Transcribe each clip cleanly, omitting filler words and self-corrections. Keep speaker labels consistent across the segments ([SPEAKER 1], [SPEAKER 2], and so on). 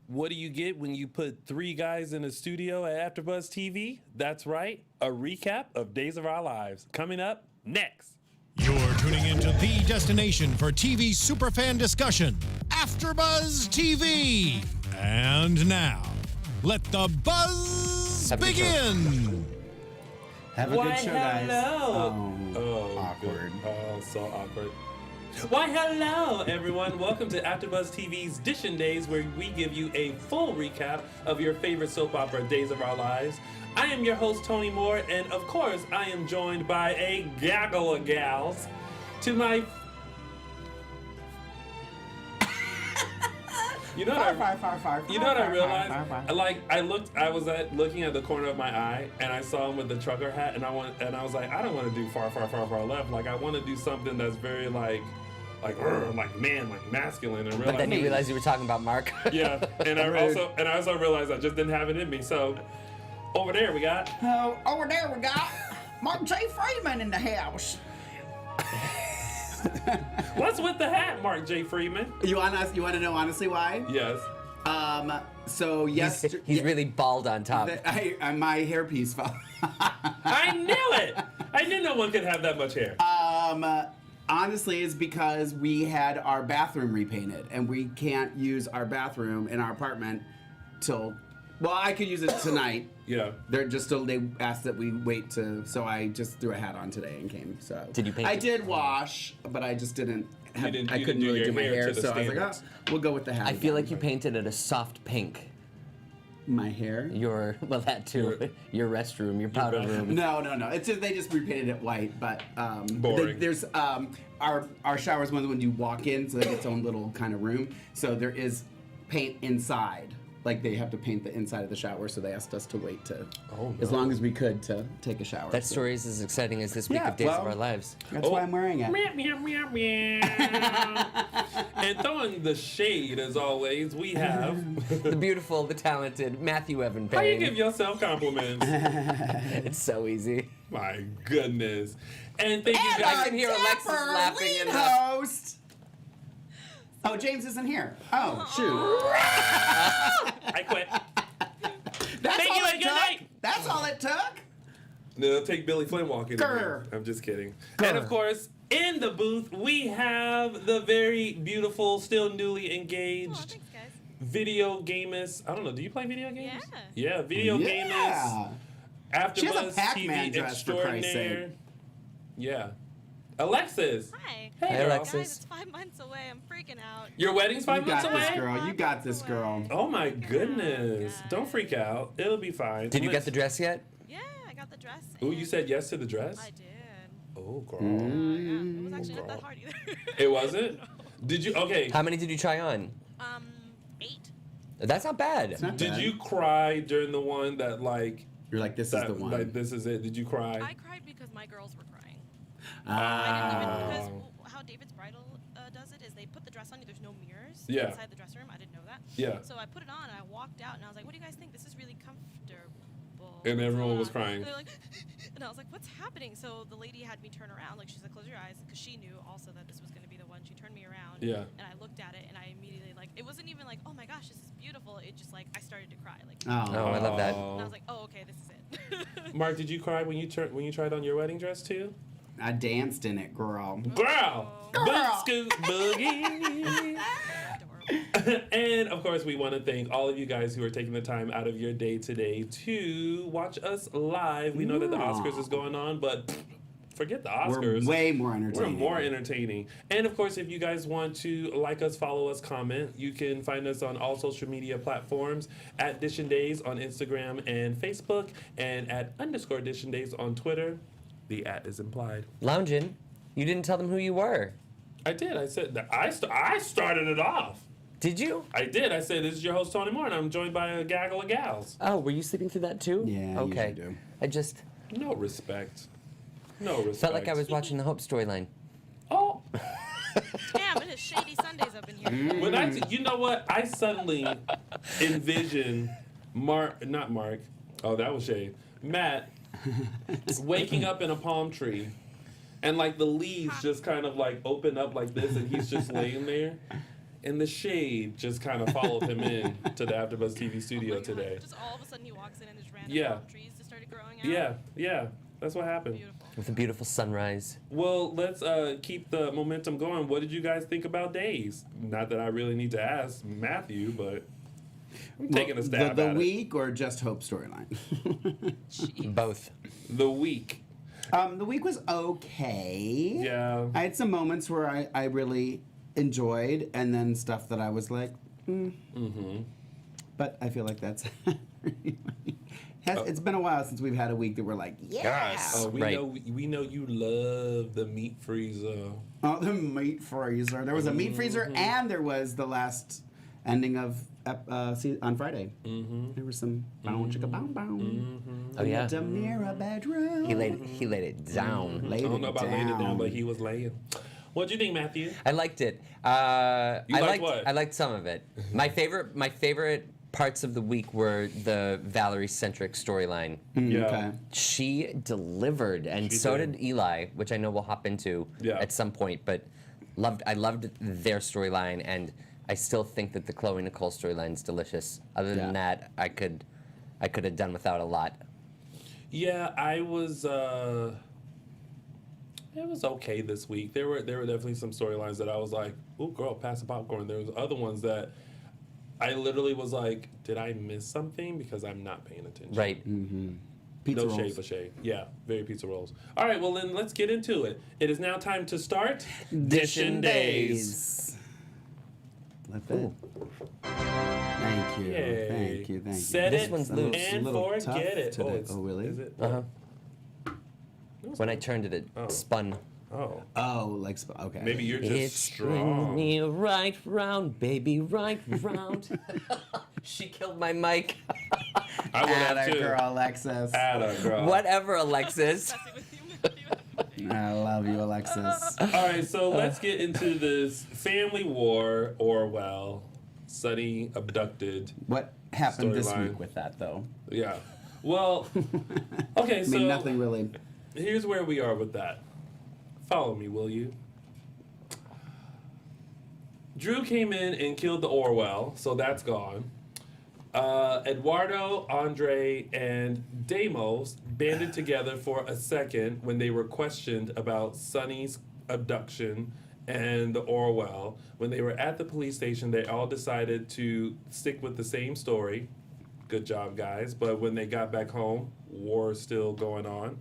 [SPEAKER 1] What do you get when you put three guys in a studio at AfterBuzz TV? That's right, a recap of Days of Our Lives. Coming up next.
[SPEAKER 2] You're tuning into the destination for TV superfan discussion, AfterBuzz TV. And now, let the buzz begin.
[SPEAKER 3] Have a good show, guys.
[SPEAKER 1] Hello.
[SPEAKER 3] Awkward.
[SPEAKER 1] Oh, so awkward. Why, hello, everyone. Welcome to AfterBuzz TV's DISHIN Days, where we give you a full recap of your favorite soap opera, Days of Our Lives. I am your host, Tony Moore, and of course, I am joined by a gaggle of gals. To my... You know what I realized? I was looking at the corner of my eye, and I saw him with the trucker hat, and I was like, I don't want to do far left. Like, I want to do something that's very like masculine. And
[SPEAKER 4] but then you realized you were talking about Mark.
[SPEAKER 1] Yeah, and I also realized I just didn't have it in me. So over there we got
[SPEAKER 5] Mark J. Freeman in the house.
[SPEAKER 1] What's with the hat, Mark J. Freeman?
[SPEAKER 3] You want to know honestly why?
[SPEAKER 1] Yes.
[SPEAKER 3] So yes,
[SPEAKER 4] he's really bald on top.
[SPEAKER 3] My hairpiece fell.
[SPEAKER 1] I knew it. I knew no one could have that much hair.
[SPEAKER 3] Honestly, it's because we had our bathroom repainted, and we can't use our bathroom in our apartment till. Well, I could use it tonight.
[SPEAKER 1] Yeah.
[SPEAKER 3] They asked that we wait so I just threw a hat on today and came. So
[SPEAKER 4] did you paint?
[SPEAKER 3] I did wash, but I just didn't. I couldn't
[SPEAKER 1] do
[SPEAKER 3] really
[SPEAKER 1] your
[SPEAKER 3] do my hair,
[SPEAKER 1] to the
[SPEAKER 3] so I was
[SPEAKER 1] standards.
[SPEAKER 3] like, we'll go with the hat.
[SPEAKER 4] I feel like you painted it a soft pink.
[SPEAKER 3] My hair?
[SPEAKER 4] That too. Your restroom, your powder room.
[SPEAKER 3] No. It's just they just repainted it white, but
[SPEAKER 1] boring.
[SPEAKER 3] There's our shower is one of the ones you walk in, so they get its own little kind of room. So there is paint inside. Like they have to paint the inside of the shower, so they asked us to wait as long as we could to take a shower.
[SPEAKER 4] That story is as exciting as this week of Days of Our Lives.
[SPEAKER 3] That's why I'm wearing it.
[SPEAKER 1] And throwing the shade as always, we have
[SPEAKER 4] the beautiful, the talented Matthew Evan Paine.
[SPEAKER 1] How you give yourself compliments?
[SPEAKER 4] It's so easy.
[SPEAKER 1] My goodness. And thank you guys.
[SPEAKER 4] I can hear Alexis laughing
[SPEAKER 3] lead
[SPEAKER 4] in the
[SPEAKER 3] host. Oh, James isn't here. Oh, shoot.
[SPEAKER 1] I quit.
[SPEAKER 3] Thank you and good night. That's all it took.
[SPEAKER 1] No, it'll take Billy Flynn walking. I'm just kidding. And of course, in the booth, we have the very beautiful, still newly engaged video gamist. I don't know. Do you play video games? Yeah. Video gamist.
[SPEAKER 3] She has a
[SPEAKER 1] AfterBuzz
[SPEAKER 3] Pac-Man
[SPEAKER 1] TV
[SPEAKER 3] dress, for Christ's
[SPEAKER 1] extraordinaire.
[SPEAKER 3] sake.
[SPEAKER 1] Yeah. Alexis.
[SPEAKER 6] Hi.
[SPEAKER 1] Hey,
[SPEAKER 4] Alexis.
[SPEAKER 6] Guys, it's 5 months away. I'm freaking out.
[SPEAKER 1] Your wedding's 5 months away?
[SPEAKER 3] You got this, girl.
[SPEAKER 1] Oh my goodness. Don't freak out. It'll be fine.
[SPEAKER 4] Did you get the dress yet?
[SPEAKER 6] Yeah, I got the dress.
[SPEAKER 1] Oh, you said yes to the dress?
[SPEAKER 6] I did.
[SPEAKER 1] Oh, girl.
[SPEAKER 6] Yeah, it was actually not that hard either.
[SPEAKER 1] It wasn't? Did you? Okay.
[SPEAKER 4] How many did you try on?
[SPEAKER 6] 8.
[SPEAKER 4] That's not bad.
[SPEAKER 3] It's not
[SPEAKER 1] Did
[SPEAKER 3] bad.
[SPEAKER 1] you cry during the one that
[SPEAKER 3] You're like, this is the one.
[SPEAKER 1] Like, this is it. Did you cry?
[SPEAKER 6] I cried because my girls were crying. I didn't even, because how David's Bridal does it is they put the dress on you. There's no mirrors inside the dressing room. I didn't know that.
[SPEAKER 1] Yeah.
[SPEAKER 6] So I put it on and I walked out and I was like, "What do you guys think? This is really comfortable."
[SPEAKER 1] And everyone was crying.
[SPEAKER 6] And they're like, and I was like, "What's happening?" So the lady had me turn around. Like she's like, "Close your eyes," because she knew also that this was going to be the one. She turned me around.
[SPEAKER 1] Yeah.
[SPEAKER 6] And I looked at it and I immediately it wasn't even like, "Oh my gosh, this is beautiful." It just I started to cry.
[SPEAKER 4] Oh, I love that.
[SPEAKER 6] And I was like, "Oh, okay, this is it."
[SPEAKER 1] Mark, did you cry when you tried on your wedding dress too?
[SPEAKER 3] I danced in it, girl.
[SPEAKER 1] Girl! Boot scoot boogie! And of course, we want to thank all of you guys who are taking the time out of your day today to watch us live. We know that the Oscars is going on, but forget the Oscars.
[SPEAKER 3] We're way more entertaining.
[SPEAKER 1] We're more entertaining. And of course, if you guys want to like us, follow us, comment, you can find us on all social media platforms at DISHIN Days on Instagram and Facebook, and at _DISHIN Days on Twitter. The @ is implied.
[SPEAKER 4] Loungin', you didn't tell them who you were.
[SPEAKER 1] I did. I said that I started it off.
[SPEAKER 4] Did you?
[SPEAKER 1] I did. I said, this is your host, Tony Moore, and I'm joined by a gaggle of gals.
[SPEAKER 4] Oh, were you sleeping through that too?
[SPEAKER 3] Yeah,
[SPEAKER 4] okay.
[SPEAKER 3] I usually do.
[SPEAKER 4] I just
[SPEAKER 1] No respect. No respect.
[SPEAKER 4] felt like I was watching the Hope storyline.
[SPEAKER 1] Oh.
[SPEAKER 6] Damn, it is shady Sundays up in here.
[SPEAKER 1] When you know what? I suddenly envision not Mark. Oh, that was shade. Matt waking up in a palm tree, and like the leaves just kind of like open up like this, and he's just laying there. and the shade just kind of followed him in to the AfterBuzz TV studio today.
[SPEAKER 6] Just all of a sudden he walks in and there's random
[SPEAKER 1] Yeah.
[SPEAKER 6] palm trees just started growing out.
[SPEAKER 1] Yeah, that's what happened.
[SPEAKER 6] Beautiful.
[SPEAKER 4] With a beautiful sunrise.
[SPEAKER 1] Well, let's keep the momentum going. What did you guys think about Days? Not that I really need to ask Matthew, but I'm taking a stab
[SPEAKER 3] the
[SPEAKER 1] at
[SPEAKER 3] week or just Hope storyline?
[SPEAKER 4] Both.
[SPEAKER 1] it. The week.
[SPEAKER 3] The week was okay.
[SPEAKER 1] Yeah.
[SPEAKER 3] I had some moments where I really enjoyed, and then stuff that I was like,
[SPEAKER 1] Mm-hmm.
[SPEAKER 3] But I feel like that's. It's been a while since we've had a week that we're like, yes.
[SPEAKER 1] Oh, we
[SPEAKER 4] Right.
[SPEAKER 1] we know you love the meat freezer.
[SPEAKER 3] Oh, the meat freezer. There was a meat freezer, and there was the last ending of on Friday.
[SPEAKER 1] Mm-hmm.
[SPEAKER 3] There was some bow chicka bow bow.
[SPEAKER 4] Oh, yeah.
[SPEAKER 3] The mirror bedroom.
[SPEAKER 4] He laid it down.
[SPEAKER 1] I don't know about laying it down, but he was laying. What do you think, Matthew?
[SPEAKER 4] I liked it.
[SPEAKER 1] You liked what?
[SPEAKER 4] I liked some of it. My favorite parts of the week were the Valerie-centric storyline.
[SPEAKER 1] Yeah.
[SPEAKER 3] Okay.
[SPEAKER 4] She delivered, and
[SPEAKER 1] She
[SPEAKER 4] so
[SPEAKER 1] did.
[SPEAKER 4] did Eli, which I know we'll hop into
[SPEAKER 1] Yeah.
[SPEAKER 4] at some point. But I loved their storyline, and I still think that the Chloe Nicole storyline is delicious. Other than that, I could have done without a lot.
[SPEAKER 1] Yeah, I was. It was okay this week. There were definitely some storylines that I was like, "Ooh, girl, pass the popcorn." There was other ones that I literally was like, "Did I miss something?" Because I'm not paying attention.
[SPEAKER 4] Right.
[SPEAKER 3] Pizza
[SPEAKER 1] No
[SPEAKER 3] rolls.
[SPEAKER 1] shade for shade. Yeah, very pizza rolls. All right, well then let's get into it. It is now time to start DISHIN Days.
[SPEAKER 3] Let that. Thank you.
[SPEAKER 1] Yay.
[SPEAKER 3] Thank you. Thank you.
[SPEAKER 1] Set
[SPEAKER 4] This
[SPEAKER 1] it
[SPEAKER 4] one's
[SPEAKER 1] and
[SPEAKER 4] loose.
[SPEAKER 3] It's a little tough
[SPEAKER 1] forget it.
[SPEAKER 3] today.
[SPEAKER 1] it's,
[SPEAKER 3] Oh, really?
[SPEAKER 1] Is it?
[SPEAKER 4] Uh-huh.
[SPEAKER 1] It was
[SPEAKER 4] When I
[SPEAKER 1] good.
[SPEAKER 4] turned it, it
[SPEAKER 1] Oh.
[SPEAKER 4] spun.
[SPEAKER 1] Oh,
[SPEAKER 3] Oh, like okay.
[SPEAKER 1] maybe you're just
[SPEAKER 4] It
[SPEAKER 1] strong.
[SPEAKER 4] swings me right round, baby, right round. She killed my mic.
[SPEAKER 1] I would have
[SPEAKER 3] Atta
[SPEAKER 1] too.
[SPEAKER 3] girl, Alexis.
[SPEAKER 1] Atta girl.
[SPEAKER 4] Whatever, Alexis.
[SPEAKER 6] Messing with you, Matthew.
[SPEAKER 3] I love you, Alexis.
[SPEAKER 1] All right, so let's get into this family war. Orwell, Sonny abducted.
[SPEAKER 3] What happened this
[SPEAKER 1] Storyline.
[SPEAKER 3] week with that, though?
[SPEAKER 1] Yeah. Well, okay,
[SPEAKER 3] I
[SPEAKER 1] so
[SPEAKER 3] mean, nothing really.
[SPEAKER 1] here's where we are with that. Follow me, will you? Drew came in and killed the Orwell, so that's gone. Eduardo, Andre, and Deimos banded together for a second when they were questioned about Sonny's abduction and the Orwell. When they were at the police station, they all decided to stick with the same story. Good job, guys. But when they got back home, war is still going on.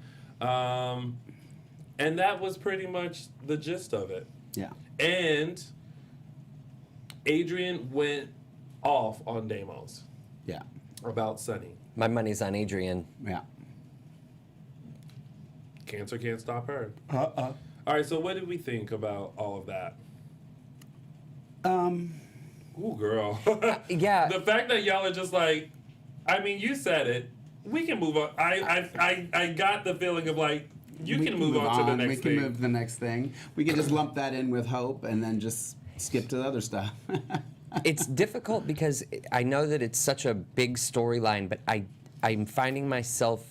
[SPEAKER 1] And that was pretty much the gist of it.
[SPEAKER 3] Yeah.
[SPEAKER 1] And Adrian went off on Deimos
[SPEAKER 3] Yeah.
[SPEAKER 1] about Sonny.
[SPEAKER 4] My money's on Adrian.
[SPEAKER 3] Yeah.
[SPEAKER 1] Cancer can't stop her.
[SPEAKER 3] Uh-uh.
[SPEAKER 1] All right, so what did we think about all of that? Ooh, girl.
[SPEAKER 4] Yeah.
[SPEAKER 1] The fact that y'all are just like, I mean, you said it. We can move on. I got the feeling of like, you
[SPEAKER 3] We
[SPEAKER 1] can move on to the next
[SPEAKER 3] We
[SPEAKER 1] thing.
[SPEAKER 3] can move to the next thing. We can just lump that in with Hope and then just skip to the other stuff.
[SPEAKER 4] It's difficult because I know that it's such a big storyline, but I'm finding myself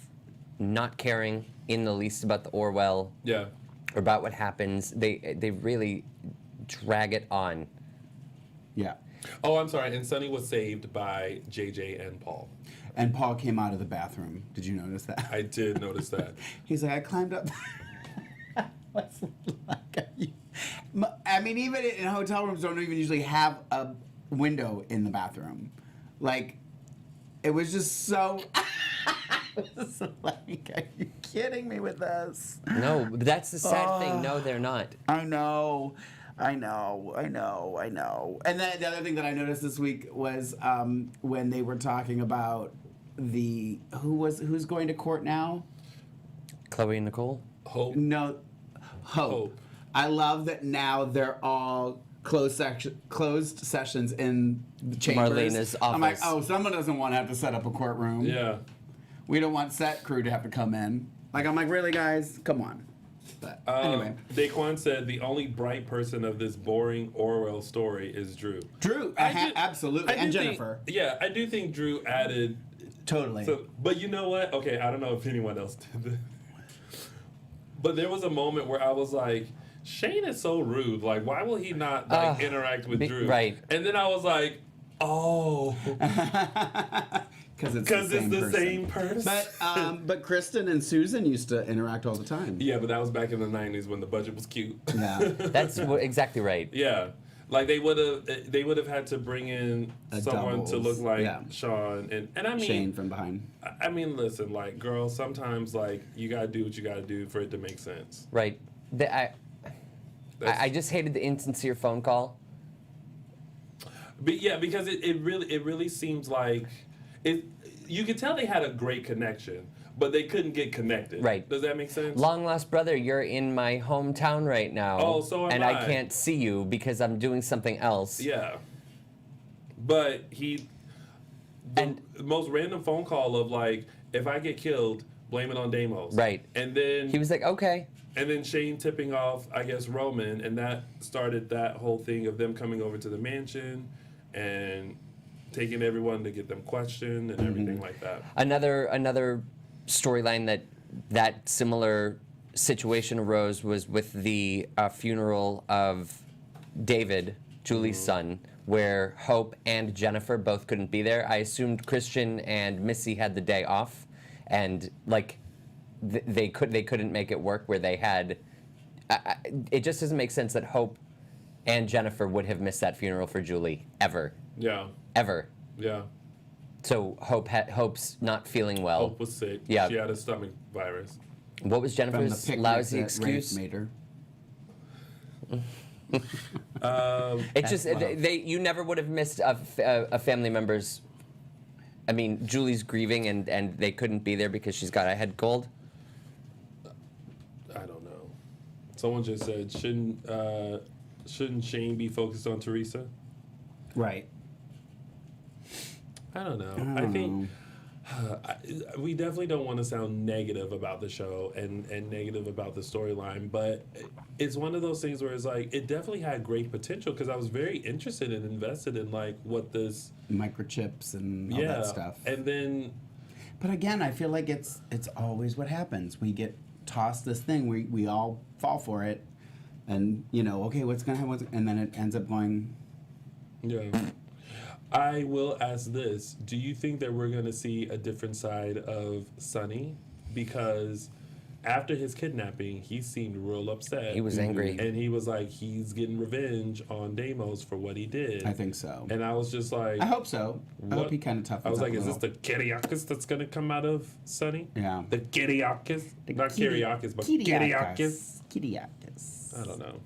[SPEAKER 4] not caring in the least about the Orwell
[SPEAKER 1] Yeah.
[SPEAKER 4] or about what happens. They really drag it on.
[SPEAKER 3] Yeah.
[SPEAKER 1] Oh, I'm sorry. And Sonny was saved by JJ and Paul.
[SPEAKER 3] And Paul came out of the bathroom. Did you notice that?
[SPEAKER 1] I did notice that.
[SPEAKER 3] He's like, I climbed up. What's it like? I mean, even in hotel rooms, don't even usually have a window in the bathroom. Like, it was just so. It was like, are you kidding me with this?
[SPEAKER 4] No, but that's the sad thing. No, they're not.
[SPEAKER 3] I know. And then the other thing that I noticed this week was when they were talking about who's going to court now?
[SPEAKER 4] Chloe and Nicole?
[SPEAKER 1] Hope.
[SPEAKER 3] No, Hope. I love that now they're all closed sessions in the chambers.
[SPEAKER 4] Marlena's
[SPEAKER 3] I'm like,
[SPEAKER 4] office.
[SPEAKER 3] oh, someone doesn't want to have to set up a courtroom.
[SPEAKER 1] Yeah.
[SPEAKER 3] We don't want set crew to have to come in. Like, I'm like, really, guys? Come on. But anyway.
[SPEAKER 1] Daquan said the only bright person of this boring Orwell story is Drew.
[SPEAKER 3] Drew, absolutely.
[SPEAKER 1] I do
[SPEAKER 3] And
[SPEAKER 1] think-
[SPEAKER 3] Jennifer.
[SPEAKER 1] Yeah, I do think Drew added.
[SPEAKER 3] Totally.
[SPEAKER 1] So, but you know what? Okay, I don't know if anyone else did this. But there was a moment where I was like, Shane is so rude. Like, why will he not interact with Drew?
[SPEAKER 4] Right.
[SPEAKER 1] And then I was like, oh.
[SPEAKER 3] Because it's
[SPEAKER 1] the same person.
[SPEAKER 3] But Kristen and Susan used to interact all the time.
[SPEAKER 1] Yeah, but that was back in the 90s when the budget was cute.
[SPEAKER 3] Yeah.
[SPEAKER 4] That's exactly right.
[SPEAKER 1] Yeah. Like they would have had to bring in someone to look like Sean and I mean
[SPEAKER 3] Shane from behind.
[SPEAKER 1] I mean, listen, like, girl, sometimes like you gotta do what you gotta do for it to make sense.
[SPEAKER 4] Right. I just hated the insincere phone call.
[SPEAKER 1] But yeah, because it really seems like it. You could tell they had a great connection, but they couldn't get connected.
[SPEAKER 4] Right.
[SPEAKER 1] Does that make sense?
[SPEAKER 4] Long lost brother, you're in my hometown right now.
[SPEAKER 1] Oh, so am
[SPEAKER 4] and
[SPEAKER 1] I.
[SPEAKER 4] I can't see you because I'm doing something else.
[SPEAKER 1] Yeah. But the most random phone call of like, if I get killed, blame it on Deimos.
[SPEAKER 4] Right.
[SPEAKER 1] And then
[SPEAKER 4] he was like, okay.
[SPEAKER 1] And then Shane tipping off, I guess, Roman, and that started that whole thing of them coming over to the mansion and taking everyone to get them questioned and everything like that.
[SPEAKER 4] Another storyline that similar situation arose was with the funeral of David, Julie's son, where Hope and Jennifer both couldn't be there. I assumed Christian and Missy had the day off, and like they couldn't make it work where they had. It just doesn't make sense that Hope and Jennifer would have missed that funeral for Julie ever.
[SPEAKER 1] Yeah.
[SPEAKER 4] Ever.
[SPEAKER 1] Yeah.
[SPEAKER 4] So Hope's not feeling well.
[SPEAKER 1] Hope was sick.
[SPEAKER 4] Yeah.
[SPEAKER 1] She had a stomach virus.
[SPEAKER 4] What was Jennifer's lousy excuse?
[SPEAKER 3] Made her.
[SPEAKER 4] It's just you never would have missed a family member's. I mean, Julie's grieving and they couldn't be there because she's got a head cold.
[SPEAKER 1] I don't know. Someone just said, shouldn't Shane be focused on Teresa?
[SPEAKER 3] Right.
[SPEAKER 1] I don't know. I think we definitely don't want to sound negative about the show and negative about the storyline, but it's one of those things where it's like it definitely had great potential because I was very interested and invested in like what this
[SPEAKER 3] microchips and all that stuff.
[SPEAKER 1] And then,
[SPEAKER 3] but again, I feel like it's always what happens. We get tossed this thing, we all fall for it, and okay, what's gonna happen? And then it ends up going.
[SPEAKER 1] Yeah. I will ask this. Do you think that we're going to see a different side of Sonny? Because after his kidnapping, he seemed real upset.
[SPEAKER 4] He was angry.
[SPEAKER 1] And he was like, he's getting revenge on Deimos for what he did.
[SPEAKER 3] I think so.
[SPEAKER 1] And I was just like...
[SPEAKER 3] I hope so. I hope he kind of toughens up.
[SPEAKER 1] I was like, is this the Kyriakis that's going to come out of Sonny?
[SPEAKER 3] Yeah.
[SPEAKER 1] The Kyriakis? Not Kyriakis, but Kyriakis.
[SPEAKER 3] Kyriakis.
[SPEAKER 1] I don't know.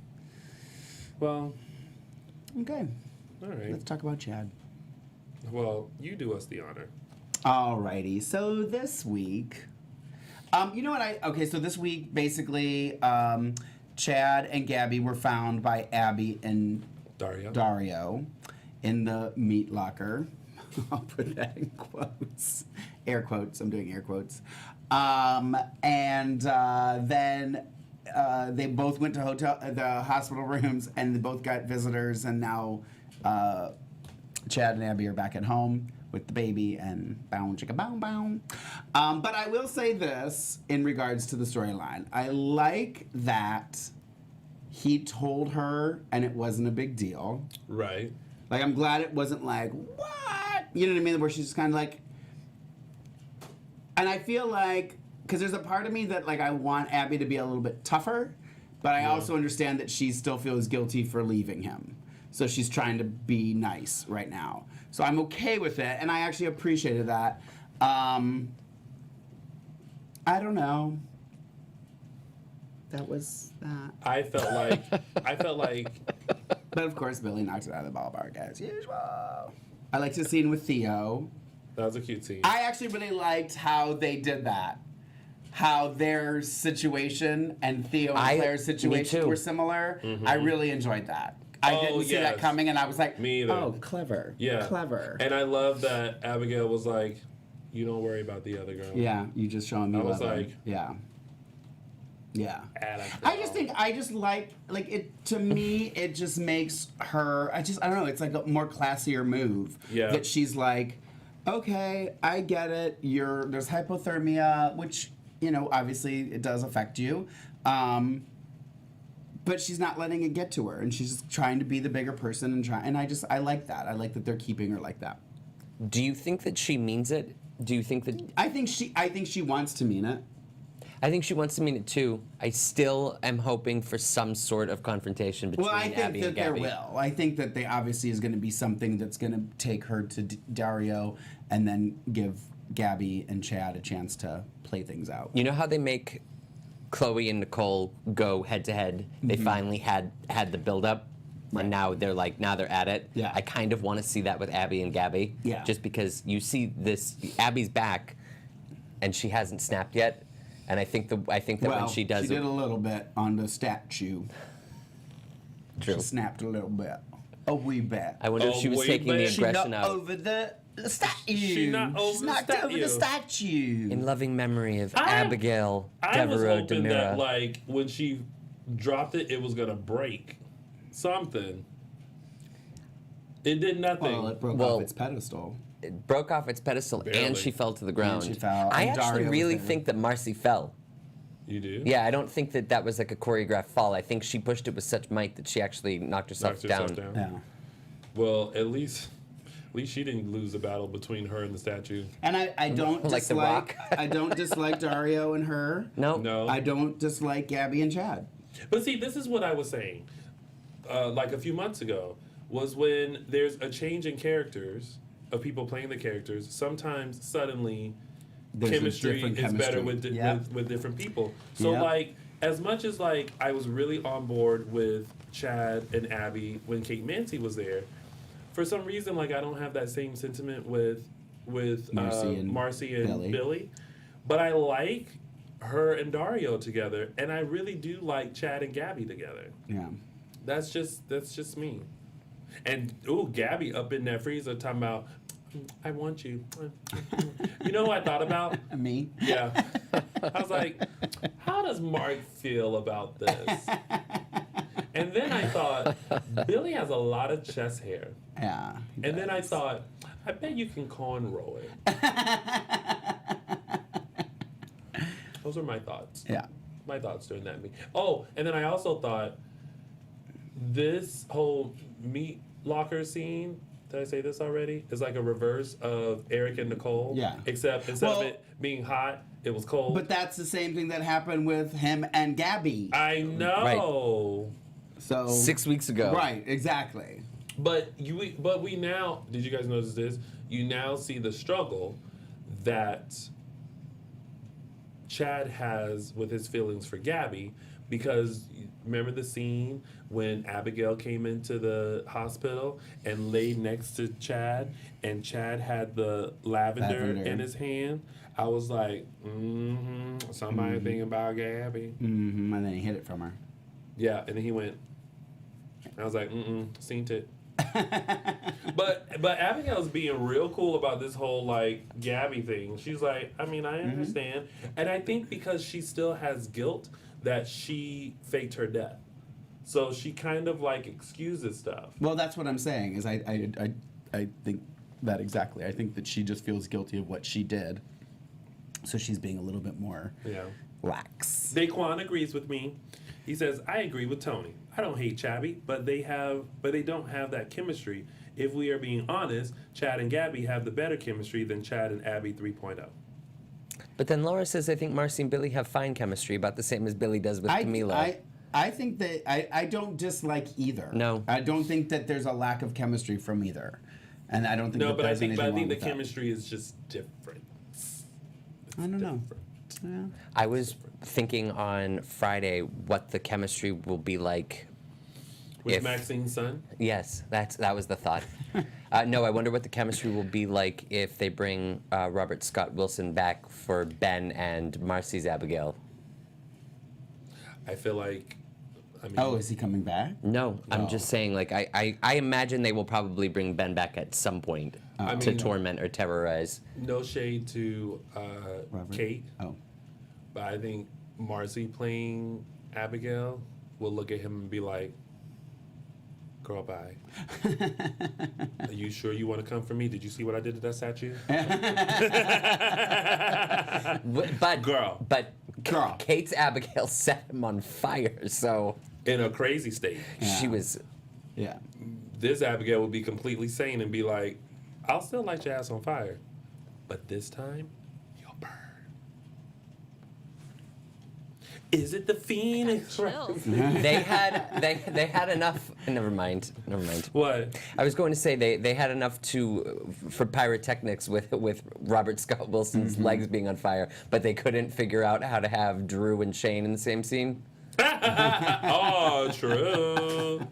[SPEAKER 1] Well...
[SPEAKER 3] Okay.
[SPEAKER 1] All right.
[SPEAKER 3] Let's talk about Chad.
[SPEAKER 1] Well, you do us the honor.
[SPEAKER 3] Alrighty. So this week, you know what so this week, basically, Chad and Gabby were found by Abby and Dario in the meat locker. I'll put that in quotes. Air quotes. I'm doing air quotes. And then they both went to the hospital rooms, and they both got visitors, and now Chad and Abby are back at home with the baby and bow chicka bow bow. But I will say this in regards to the storyline. I like that he told her and it wasn't a big deal.
[SPEAKER 1] Right.
[SPEAKER 3] Like, I'm glad it wasn't like, what? You know what I mean? Where she's just kind of like... And I feel like... Because there's a part of me that, like, I want Abby to be a little bit tougher, but I also understand that she still feels guilty for leaving him. So she's trying to be nice right now. So I'm okay with it, and I actually appreciated that. I don't know. That was that.
[SPEAKER 1] I felt like...
[SPEAKER 3] But of course, Billy knocks it out of the ballpark as usual. I liked the scene with Theo.
[SPEAKER 1] That was a cute scene.
[SPEAKER 3] I actually really liked how they did that. How their situation and Theo and Claire's situation were similar. Mm-hmm. I really enjoyed that. I didn't see that coming, and I was like,
[SPEAKER 1] me either.
[SPEAKER 3] Oh, clever.
[SPEAKER 1] Yeah.
[SPEAKER 3] Clever.
[SPEAKER 1] And I love that Abigail was like, you don't worry about the other girl.
[SPEAKER 3] Yeah, you just showing me
[SPEAKER 1] I was like...
[SPEAKER 3] Yeah. Yeah. I just like it, to me, it just makes her, I don't know, it's like a more classier move.
[SPEAKER 1] Yeah.
[SPEAKER 3] That she's like, okay, I get it, there's hypothermia, which, obviously it does affect you. But but she's not letting it get to her, and she's just trying to be the bigger person and I like that. I like that they're keeping her like that.
[SPEAKER 4] Do you think that she means it? Do you think that...
[SPEAKER 3] I think she wants to mean it.
[SPEAKER 4] I think she wants to mean it too. I still am hoping for some sort of confrontation between Abby and Gabby.
[SPEAKER 3] Well, I think that there will. I think that they obviously is going to be something that's going to take her to Dario and then give Gabby and Chad a chance to play things out.
[SPEAKER 4] You know how they make Chloe and Nicole go head to head? They finally had the build up.
[SPEAKER 3] Right.
[SPEAKER 4] And now they're at it.
[SPEAKER 3] Yeah.
[SPEAKER 4] I kind of want to see that with Abby and Gabby.
[SPEAKER 3] Yeah.
[SPEAKER 4] Just because you see this, Abby's back, and she hasn't snapped yet. And I think that when she does,
[SPEAKER 3] she did a little bit on the statue.
[SPEAKER 4] True.
[SPEAKER 3] She snapped a little bit, a wee bit.
[SPEAKER 4] I wonder if she was taking the
[SPEAKER 3] She
[SPEAKER 4] aggression
[SPEAKER 3] knocked
[SPEAKER 4] out.
[SPEAKER 3] over the statue.
[SPEAKER 1] She knocked over
[SPEAKER 3] She's
[SPEAKER 1] the
[SPEAKER 3] knocked over the
[SPEAKER 1] statue.
[SPEAKER 3] statue.
[SPEAKER 4] In loving memory of Abigail
[SPEAKER 1] I was
[SPEAKER 4] Devereaux
[SPEAKER 1] hoping
[SPEAKER 4] Demira.
[SPEAKER 1] that, like, when she dropped it, it was going to break something. It did nothing.
[SPEAKER 3] Well, it broke off its pedestal.
[SPEAKER 4] It broke off its pedestal,
[SPEAKER 1] Barely.
[SPEAKER 4] and she fell to the ground.
[SPEAKER 3] she fell,
[SPEAKER 4] I
[SPEAKER 3] and
[SPEAKER 4] actually
[SPEAKER 3] Dario was
[SPEAKER 4] really
[SPEAKER 3] there.
[SPEAKER 4] think that Marcy fell.
[SPEAKER 1] You do?
[SPEAKER 4] Yeah, I don't think that was like a choreographed fall. I think she pushed it with such might that she actually knocked herself down.
[SPEAKER 3] Yeah.
[SPEAKER 1] Well, at least she didn't lose the battle between her and the statue.
[SPEAKER 3] And I don't
[SPEAKER 4] Like The Rock.
[SPEAKER 3] I don't dislike Dario and her.
[SPEAKER 1] No.
[SPEAKER 3] I don't dislike Gabby and Chad.
[SPEAKER 1] But see, this is what I was saying, like a few months ago, was when there's a change in characters of people playing the characters. Sometimes suddenly,
[SPEAKER 3] There's a
[SPEAKER 1] chemistry
[SPEAKER 3] different
[SPEAKER 1] is better
[SPEAKER 3] chemistry.
[SPEAKER 1] with different people. So
[SPEAKER 3] Yep.
[SPEAKER 1] like, as much as like I was really on board with Chad and Abby when Kate Mansi was there, for some reason like I don't have that same sentiment with Marcy and Billy. But I like her and Dario together, and I really do like Chad and Gabby together.
[SPEAKER 3] Yeah.
[SPEAKER 1] That's just me. And Gabby up in that freezer talking about, I want you. You know what I thought about?
[SPEAKER 3] Me?
[SPEAKER 1] Yeah. I was like, how does Mark feel about this? And then I thought, Billy has a lot of chest hair.
[SPEAKER 3] Yeah.
[SPEAKER 1] And then I thought, I bet you can cornrow it. Those are my thoughts.
[SPEAKER 3] Yeah.
[SPEAKER 1] My thoughts during that meeting. Oh, and then I also thought this whole meat locker scene, did I say this already? Is like a reverse of Eric and Nicole.
[SPEAKER 3] Yeah.
[SPEAKER 1] Except instead of it being hot, it was cold.
[SPEAKER 3] But that's the same thing that happened with him and Gabby.
[SPEAKER 1] I know.
[SPEAKER 3] So
[SPEAKER 4] 6 weeks ago.
[SPEAKER 3] Right, exactly.
[SPEAKER 1] But we now, did you guys notice this? You now see the struggle that Chad has with his feelings for Gabby, because remember the scene when Abigail came into the hospital and laid next to Chad, and Chad had the lavender in his hand? I was like, somebody thinking about Gabby.
[SPEAKER 3] Mm-hmm. And then he hid it from her.
[SPEAKER 1] Yeah, and then he went. I was like, seen it. But Abigail's being real cool about this whole like Gabby thing. She's like, I mean, I understand, and I think because she still has guilt that she faked her death, so she kind of like excuses stuff.
[SPEAKER 3] Well, that's what I'm saying. Is I think that exactly. I think that she just feels guilty of what she did, so she's being a little bit more lax.
[SPEAKER 1] Daquan agrees with me. He says, I agree with Tony. I don't hate Chabby, but they don't have that chemistry. If we are being honest, Chad and Gabby have the better chemistry than Chad and Abby 3.0.
[SPEAKER 4] But then Laura says, I think Marcy and Billy have fine chemistry, about the same as Billy does with Camila.
[SPEAKER 3] I think that I don't dislike either.
[SPEAKER 4] No.
[SPEAKER 3] I don't think that there's a lack of chemistry from either. And I don't think
[SPEAKER 1] No,
[SPEAKER 3] that
[SPEAKER 1] but I
[SPEAKER 3] there's
[SPEAKER 1] think
[SPEAKER 3] anything wrong
[SPEAKER 1] the
[SPEAKER 3] with that.
[SPEAKER 1] chemistry is just different.
[SPEAKER 3] I don't know. Yeah.
[SPEAKER 4] I was thinking on Friday what the chemistry will be like.
[SPEAKER 1] With Maxine's son?
[SPEAKER 4] Yes, that was the thought. No, I wonder what the chemistry will be like if they bring Robert Scott Wilson back for Ben and Marcy's Abigail.
[SPEAKER 1] I feel like, I mean...
[SPEAKER 3] Oh, is he coming back?
[SPEAKER 4] No, I'm just saying, like, I imagine they will probably bring Ben back at some point to torment or terrorize.
[SPEAKER 1] No shade to Kate.
[SPEAKER 3] Oh.
[SPEAKER 1] But I think Marcy playing Abigail will look at him and be like, girl, bye. Are you sure you want to come for me? Did you see what I did to that statue?
[SPEAKER 4] But
[SPEAKER 1] Girl.
[SPEAKER 4] Kate's Abigail set him on fire, so...
[SPEAKER 1] in a crazy state.
[SPEAKER 3] Yeah.
[SPEAKER 4] She was.
[SPEAKER 3] Yeah.
[SPEAKER 1] This Abigail would be completely sane and be like, I'll still light your ass on fire, but this time, you'll burn. Is it the Phoenix?
[SPEAKER 6] Chills.
[SPEAKER 4] They had enough. Never mind.
[SPEAKER 1] What?
[SPEAKER 4] I was going to say they had enough for pyrotechnics with Robert Scott Wilson's legs being on fire, but they couldn't figure out how to have Drew and Shane in the same scene.
[SPEAKER 1] Oh, true.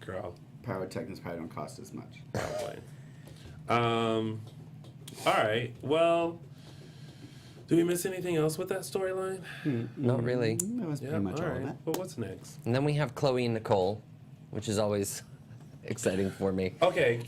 [SPEAKER 1] Girl.
[SPEAKER 3] Pyrotechnics probably don't cost as much.
[SPEAKER 1] Probably. All right. Well, did we miss anything else with that storyline?
[SPEAKER 4] Not really.
[SPEAKER 3] That was pretty much all of that.
[SPEAKER 1] Well, what's next?
[SPEAKER 4] And then we have Chloe and Nicole, which is always exciting for me.
[SPEAKER 1] Okay,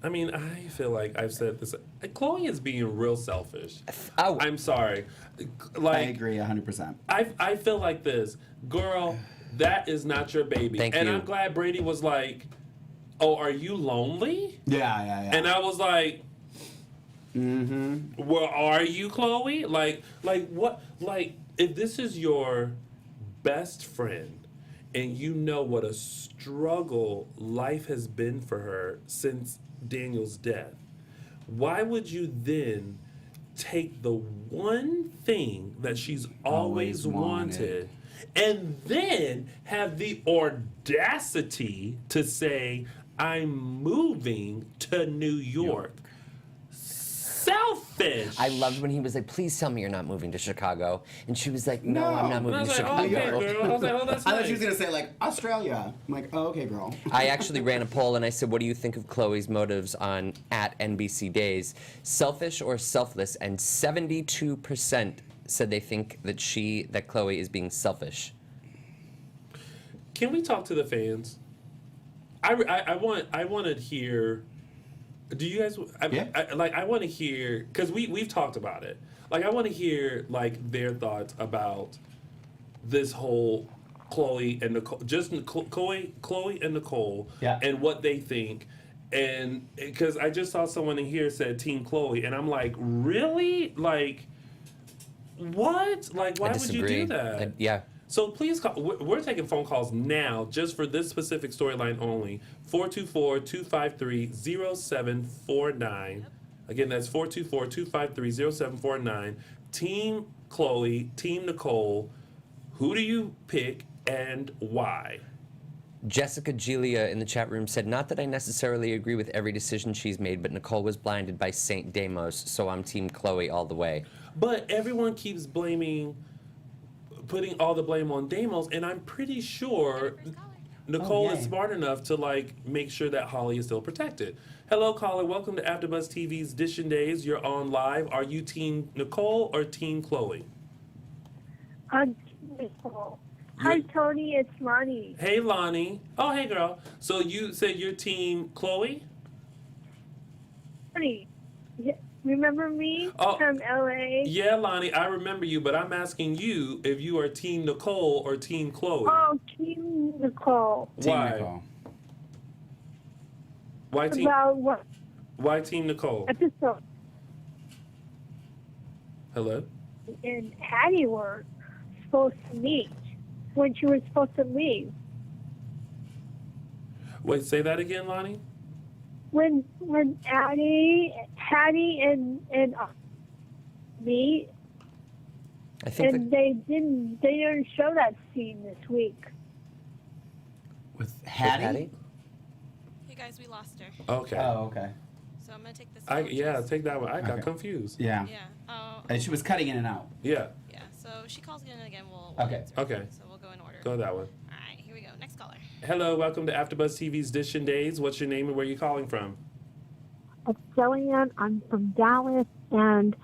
[SPEAKER 1] I feel like I've said this. Chloe is being real selfish.
[SPEAKER 4] Oh.
[SPEAKER 1] I'm sorry.
[SPEAKER 3] I agree 100%.
[SPEAKER 1] I feel like this. Girl, that is not your baby.
[SPEAKER 4] Thank
[SPEAKER 1] and
[SPEAKER 4] you.
[SPEAKER 1] I'm glad Brady was like, oh, are you lonely?
[SPEAKER 3] Yeah.
[SPEAKER 1] And I was like, well, are you, Chloe? Like what? Like, if this is your best friend and you know what a struggle life has been for her since Daniel's death, why would you then take the one thing that she's always wanted and then have the audacity to say, I'm moving to New York? Selfish.
[SPEAKER 4] I loved when he was like, please tell me you're not moving to Chicago. And she was like, no, I'm not
[SPEAKER 1] And
[SPEAKER 4] moving
[SPEAKER 1] I was
[SPEAKER 4] to
[SPEAKER 1] like,
[SPEAKER 4] Chicago.
[SPEAKER 1] okay, girl. I was like, oh, that's
[SPEAKER 3] I
[SPEAKER 1] nice.
[SPEAKER 3] thought she was going to say, like, Australia. I'm like, oh, okay, girl.
[SPEAKER 4] I actually ran a poll and I said, what do you think of Chloe's motives on @NBC Days? Selfish or selfless? And 72% said they think that Chloe is being selfish.
[SPEAKER 1] Can we talk to the fans? I want to hear. Do you guys?
[SPEAKER 3] Yeah.
[SPEAKER 1] I want to hear, because we've talked about it. Like, I want to hear like their thoughts about this whole Chloe and Nicole, just Chloe and Nicole,
[SPEAKER 3] Yeah.
[SPEAKER 1] and what they think. And because I just saw someone in here said Team Chloe, and I'm like, really? Like, what? Like, why
[SPEAKER 4] I
[SPEAKER 1] would you
[SPEAKER 4] disagree.
[SPEAKER 1] do that?
[SPEAKER 4] Yeah.
[SPEAKER 1] So please call. We're taking phone calls now just for this specific storyline only. 424-253-0749. Again, that's 424-253-0749. Team Chloe, Team Nicole. Who do you pick and why?
[SPEAKER 4] Jessica Gilia in the chat room said, not that I necessarily agree with every decision she's made, but Nicole was blinded by Saint Deimos, so I'm Team Chloe all the way.
[SPEAKER 1] But everyone keeps putting all the blame on Deimos, and I'm pretty sure Nicole is smart enough to like make sure that Holly is still protected. Hello, caller. Welcome to AfterBuzz TV's Dishin Days. You're on live. Are you Team Nicole or Team Chloe?
[SPEAKER 7] I'm Nicole. Hi, Tony. It's Lonnie.
[SPEAKER 1] Hey, Lonnie. Oh, hey, girl. So you said you're Team Chloe?
[SPEAKER 7] Tony, remember me
[SPEAKER 1] Oh.
[SPEAKER 7] from LA?
[SPEAKER 1] Yeah, Lonnie, I remember you, but I'm asking you if you are Team Nicole or Team Chloe.
[SPEAKER 7] Oh, Team Nicole.
[SPEAKER 1] Why?
[SPEAKER 3] Nicole.
[SPEAKER 1] Why Team?
[SPEAKER 7] About what
[SPEAKER 1] Why Team Nicole?
[SPEAKER 7] episode
[SPEAKER 1] Hello.
[SPEAKER 7] and Hattie were supposed to meet when she was supposed to leave?
[SPEAKER 1] Wait, say that again, Lonnie.
[SPEAKER 7] When Hattie and me,
[SPEAKER 4] I think
[SPEAKER 7] and they didn't show that scene this week.
[SPEAKER 3] With
[SPEAKER 4] that
[SPEAKER 3] Hattie?
[SPEAKER 6] Hey guys, we lost her.
[SPEAKER 1] Okay.
[SPEAKER 3] Oh, okay.
[SPEAKER 6] So I'm gonna take this.
[SPEAKER 1] Take that one. I got
[SPEAKER 3] Okay.
[SPEAKER 1] confused.
[SPEAKER 3] Yeah.
[SPEAKER 6] Yeah.
[SPEAKER 3] And she was cutting in and out.
[SPEAKER 1] Yeah.
[SPEAKER 6] Yeah. So she calls in again. We'll
[SPEAKER 3] Okay.
[SPEAKER 6] answer.
[SPEAKER 1] Okay.
[SPEAKER 6] So we'll go in order.
[SPEAKER 1] Go that one.
[SPEAKER 6] All right. Here we go. Next caller.
[SPEAKER 1] Hello, welcome to AfterBuzz TV's Dishin Days. What's your name and where are you calling from?
[SPEAKER 7] It's Jillian. I'm from Dallas, and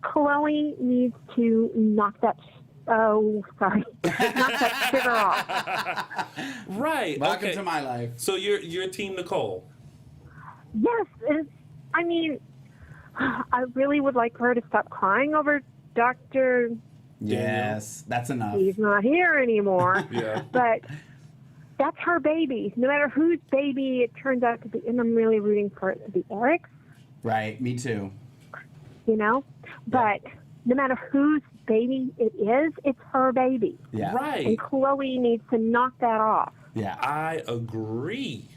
[SPEAKER 7] Chloe needs to knock that. Knock that sugar off.
[SPEAKER 1] Right.
[SPEAKER 3] Welcome
[SPEAKER 1] okay.
[SPEAKER 3] to my life.
[SPEAKER 1] So you're Team Nicole.
[SPEAKER 7] Yes, I mean, I really would like her to stop crying over Dr.
[SPEAKER 3] Yes, that's enough.
[SPEAKER 7] He's not here anymore.
[SPEAKER 1] Yeah.
[SPEAKER 7] But that's her baby. No matter whose baby it turns out to be, and I'm really rooting for it to be Eric's,
[SPEAKER 3] Right, me too.
[SPEAKER 7] you know? But no matter whose baby it is, it's her baby.
[SPEAKER 3] Yeah.
[SPEAKER 1] Right.
[SPEAKER 7] And Chloe needs to knock that off.
[SPEAKER 3] Yeah.
[SPEAKER 1] I agree.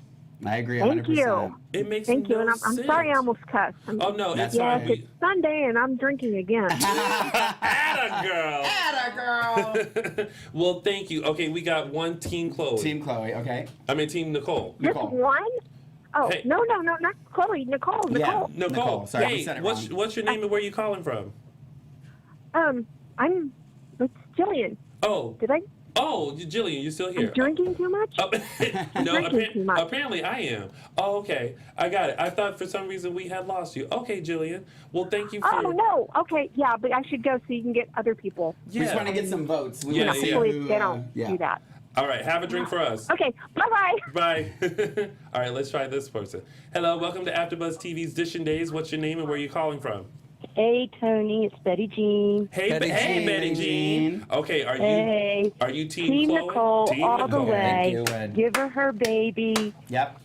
[SPEAKER 3] I agree 100%.
[SPEAKER 7] Thank you.
[SPEAKER 1] It makes
[SPEAKER 7] Thank you.
[SPEAKER 1] no
[SPEAKER 7] And I'm
[SPEAKER 1] sense.
[SPEAKER 7] sorry I almost cussed.
[SPEAKER 1] Oh, no, it's
[SPEAKER 7] Yes,
[SPEAKER 1] fine.
[SPEAKER 7] it's Sunday and I'm drinking again.
[SPEAKER 1] Atta girl.
[SPEAKER 3] Atta girl.
[SPEAKER 1] Well, thank you. Okay, we got one Team Chloe.
[SPEAKER 3] Team Chloe, okay.
[SPEAKER 1] I mean, Team Nicole.
[SPEAKER 7] Just
[SPEAKER 3] Nicole.
[SPEAKER 7] one? Oh,
[SPEAKER 1] Hey.
[SPEAKER 7] no, not Chloe. Nicole.
[SPEAKER 3] Yeah.
[SPEAKER 1] Nicole.
[SPEAKER 3] Nicole. Sorry, we
[SPEAKER 1] Hey,
[SPEAKER 3] said it
[SPEAKER 1] what's
[SPEAKER 3] wrong.
[SPEAKER 1] your name and where you calling from?
[SPEAKER 7] It's Jillian.
[SPEAKER 1] Oh.
[SPEAKER 7] Did I?
[SPEAKER 1] Oh, Jillian, you still here?
[SPEAKER 7] I'm drinking too much?
[SPEAKER 1] Oh, no,
[SPEAKER 7] drinking too much.
[SPEAKER 1] apparently I am. Oh, okay. I got it. I thought for some reason we had lost you. Okay, Jillian. Well, thank you for...
[SPEAKER 7] Oh, no. Okay, yeah, but I should go so you can get other people.
[SPEAKER 3] We just want to get some votes. We
[SPEAKER 1] Yeah,
[SPEAKER 3] want to see
[SPEAKER 1] yeah.
[SPEAKER 7] Hopefully
[SPEAKER 3] who,
[SPEAKER 7] they don't
[SPEAKER 3] yeah.
[SPEAKER 7] do that.
[SPEAKER 1] All right, have a drink for us.
[SPEAKER 7] Okay, bye-bye.
[SPEAKER 1] Bye. All right, let's try this person. Hello, welcome to AfterBuzz TV's Dishin Days. What's your name and where are you calling from?
[SPEAKER 8] Hey, Tony, it's Betty Jean.
[SPEAKER 1] Hey, Betty Jean. Okay, are you Team Chloe?
[SPEAKER 8] Nicole,
[SPEAKER 1] Team
[SPEAKER 8] all the
[SPEAKER 1] Nicole.
[SPEAKER 8] way.
[SPEAKER 3] Thank you, Ed.
[SPEAKER 8] Give her baby.
[SPEAKER 3] Yep.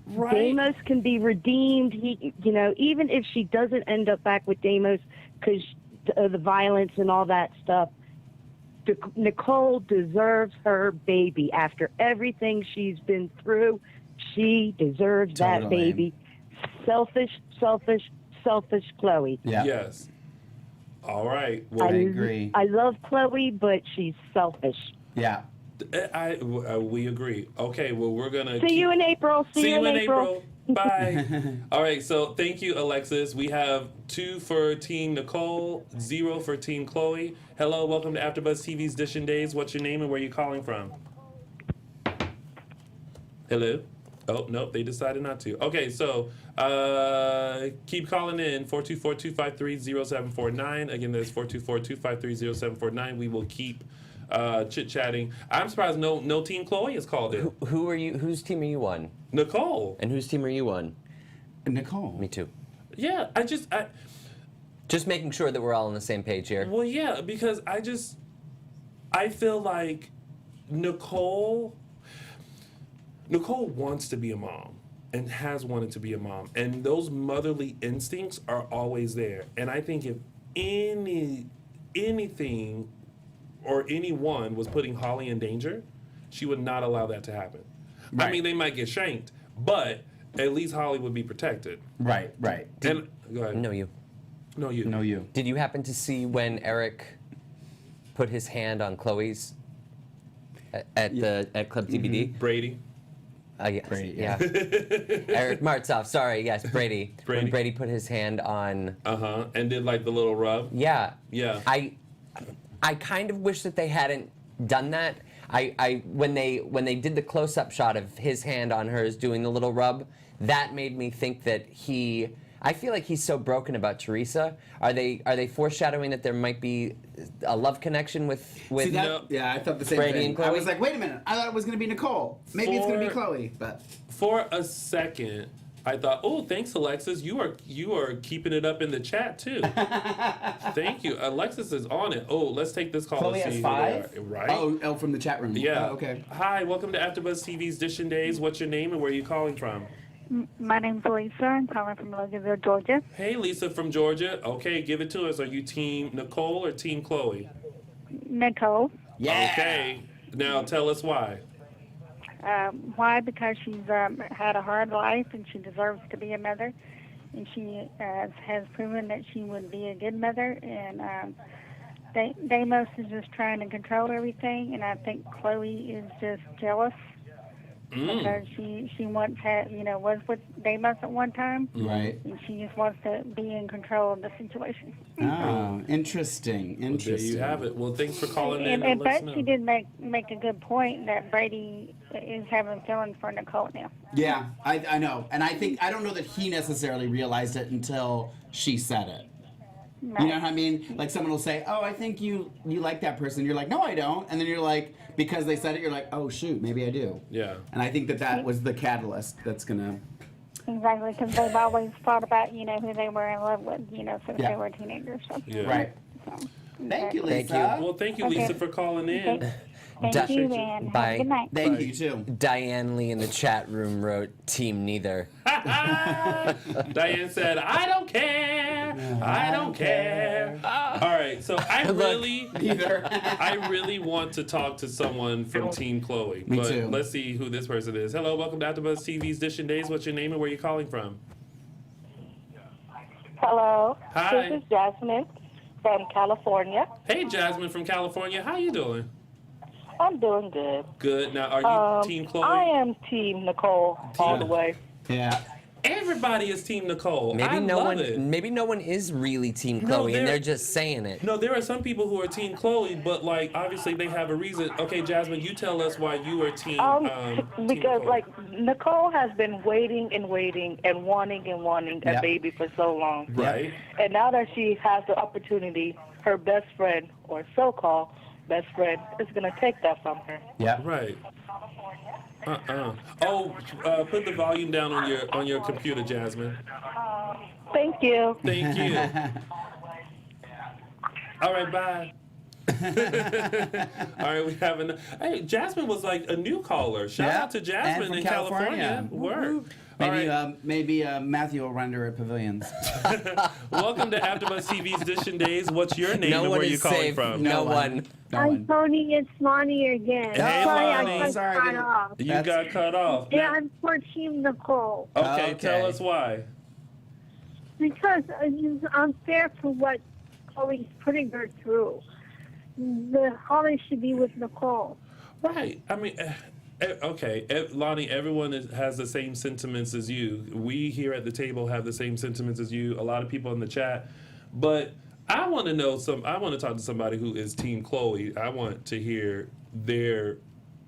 [SPEAKER 1] Right.
[SPEAKER 8] Deimos can be redeemed. He, even if she doesn't end up back with Deimos because of the violence and all that stuff, Nicole deserves her baby. After everything she's been through, she deserves that
[SPEAKER 3] Totally.
[SPEAKER 8] baby. Selfish Chloe.
[SPEAKER 3] Yeah.
[SPEAKER 1] Yes. All right. Well,
[SPEAKER 3] I agree.
[SPEAKER 8] I love Chloe, but she's selfish.
[SPEAKER 3] Yeah.
[SPEAKER 1] we agree. Okay, well, we're going to...
[SPEAKER 8] See you in April.
[SPEAKER 1] See you in April. Bye. All right, so thank you, Alexis. We have 2 for Team Nicole, 0 for Team Chloe. Hello, welcome to AfterBuzz TV's Dishin Days. What's your name and where are you calling from? Hello? Oh, nope, they decided not to. Okay, so keep calling in, 424-253-0749. Again, that's 424-253-0749. We will keep chit-chatting. I'm surprised no Team Chloe is called in.
[SPEAKER 4] Who are you? Whose team are you on?
[SPEAKER 1] Nicole.
[SPEAKER 4] And whose team are you on?
[SPEAKER 3] Nicole.
[SPEAKER 4] Me too.
[SPEAKER 1] Yeah,
[SPEAKER 4] Just making sure that we're all on the same page here.
[SPEAKER 1] well, yeah, because I feel like Nicole wants to be a mom and has wanted to be a mom. And those motherly instincts are always there. And I think if anything or anyone was putting Holly in danger, she would not allow that to happen.
[SPEAKER 3] Right.
[SPEAKER 1] I mean, they might get shanked, but at least Holly would be protected.
[SPEAKER 3] Right.
[SPEAKER 1] And go ahead.
[SPEAKER 4] No, you.
[SPEAKER 1] No, you.
[SPEAKER 3] No, you.
[SPEAKER 4] Did you happen to see when Eric put his hand on Chloe's at Club TBD?
[SPEAKER 1] Brady.
[SPEAKER 4] Yes,
[SPEAKER 3] Brady,
[SPEAKER 4] yeah. Eric Martzoff, sorry, yes, Brady.
[SPEAKER 1] Brady.
[SPEAKER 4] When Brady put his hand on.
[SPEAKER 1] And did like the little rub.
[SPEAKER 4] Yeah.
[SPEAKER 1] Yeah.
[SPEAKER 4] I kind of wish that they hadn't done that. When they did the close-up shot of his hand on hers doing the little rub, that made me think that I feel like he's so broken about Teresa. Are they foreshadowing that there might be a love connection with
[SPEAKER 3] See that? Yeah, I thought the same
[SPEAKER 4] Brady
[SPEAKER 3] thing.
[SPEAKER 4] and Chloe?
[SPEAKER 3] I was like, wait a minute. I thought it was going to be Nicole. Maybe it's going to be Chloe, but
[SPEAKER 1] For a second, I thought, oh, thanks, Alexis. You are keeping it up in the chat too. Thank you, Alexis is on it. Oh, let's take this call.
[SPEAKER 3] Chloe
[SPEAKER 1] and
[SPEAKER 3] has
[SPEAKER 1] see
[SPEAKER 3] 5?
[SPEAKER 1] who they are. Right?
[SPEAKER 3] Oh, from the chat room.
[SPEAKER 1] Yeah.
[SPEAKER 3] Oh, okay.
[SPEAKER 1] Hi, welcome to AfterBuzz TV's Dishin Days. What's your name and where are you calling from?
[SPEAKER 9] My name's Lisa. I'm calling from Loganville, Georgia.
[SPEAKER 1] Hey, Lisa from Georgia. Okay, give it to us. Are you Team Nicole or Team Chloe?
[SPEAKER 9] Nicole.
[SPEAKER 3] Yeah.
[SPEAKER 1] Okay. Now tell us why.
[SPEAKER 9] Why? Because she's had a hard life and she deserves to be a mother. And she has proven that she would be a good mother. And Deimos is just trying to control everything. And I think Chloe is just jealous. Because she once was with Deimos at one time.
[SPEAKER 3] Right.
[SPEAKER 9] And she just wants to be in control of the situation.
[SPEAKER 3] Oh, interesting.
[SPEAKER 1] Well, there you have it. Well, thanks for calling in.
[SPEAKER 9] And
[SPEAKER 1] let us
[SPEAKER 9] but
[SPEAKER 1] know.
[SPEAKER 9] she did make a good point that Brady is having feelings for Nicole now.
[SPEAKER 3] Yeah, I know. And I don't know that he necessarily realized it until she said it.
[SPEAKER 9] Right.
[SPEAKER 3] You know what I mean? Like someone will say, oh, I think you like that person. You're like, no, I don't. And then you're like, because they said it, you're like, oh, shoot, maybe I do.
[SPEAKER 1] Yeah.
[SPEAKER 3] And I think that was the catalyst that's going to...
[SPEAKER 9] Exactly, because they've always thought about, who they were in love with, since
[SPEAKER 3] Yeah.
[SPEAKER 9] they were teenagers. So.
[SPEAKER 1] Yeah.
[SPEAKER 3] Right.
[SPEAKER 9] So,
[SPEAKER 3] Thank you,
[SPEAKER 4] Thank
[SPEAKER 3] Lisa.
[SPEAKER 1] Well, thank you,
[SPEAKER 9] Okay.
[SPEAKER 1] Lisa, for calling in.
[SPEAKER 9] Thank you, and have
[SPEAKER 4] Bye.
[SPEAKER 9] a good night.
[SPEAKER 3] Thank you, too.
[SPEAKER 4] Diane Lee in the chat room wrote Team Neither.
[SPEAKER 1] Diane said, I don't care. I don't care. All right, so I really want to talk to someone from Team Chloe.
[SPEAKER 3] Me too.
[SPEAKER 1] Let's see who this person is. Hello, welcome to AfterBuzz TV's Dishin Days. What's your name and where are you calling from?
[SPEAKER 10] Hello.
[SPEAKER 1] Hi.
[SPEAKER 10] This is Jasmine from California.
[SPEAKER 1] Hey, Jasmine from California. How you doing?
[SPEAKER 10] I'm doing good.
[SPEAKER 1] Good. Now, are you Team Chloe?
[SPEAKER 10] I am Team Nicole all the way.
[SPEAKER 3] Yeah.
[SPEAKER 1] Everybody is Team Nicole.
[SPEAKER 4] Maybe
[SPEAKER 1] I love it.
[SPEAKER 4] Maybe no one is really Team Chloe, and they're just saying it.
[SPEAKER 1] No, there are some people who are Team Chloe, but like obviously they have a reason. Okay, Jasmine, you tell us why you are Team.
[SPEAKER 10] Because
[SPEAKER 1] Team
[SPEAKER 10] like Nicole has been waiting and wanting a baby for so long.
[SPEAKER 1] Right.
[SPEAKER 10] And now that she has the opportunity, her best friend or so-called best friend is gonna take that from her.
[SPEAKER 3] Yeah.
[SPEAKER 1] Right. Oh, put the volume down on your computer, Jasmine.
[SPEAKER 10] Thank you.
[SPEAKER 1] Thank you. All right, bye. All right, we have Hey, Jasmine was like a new caller. Shout out to Jasmine in California. Word.
[SPEAKER 3] Maybe Matthew will render at Pavilions.
[SPEAKER 1] Welcome to AfterBuzz TV's Dishin Days. What's your name and where are you calling from?
[SPEAKER 4] No one.
[SPEAKER 7] Hi, Tony. It's Lonnie again.
[SPEAKER 1] Hey, Lonnie.
[SPEAKER 7] I got cut off.
[SPEAKER 1] You got cut off.
[SPEAKER 7] Yeah, I'm for Team Nicole.
[SPEAKER 1] Okay, tell us why.
[SPEAKER 7] Because it's unfair for what Chloe's putting her through. The holiday should be with Nicole.
[SPEAKER 1] Right. I mean, okay, Lonnie, everyone has the same sentiments as you. We here at the table have the same sentiments as you. A lot of people in the chat. But I want to I want to talk to somebody who is Team Chloe. I want to hear their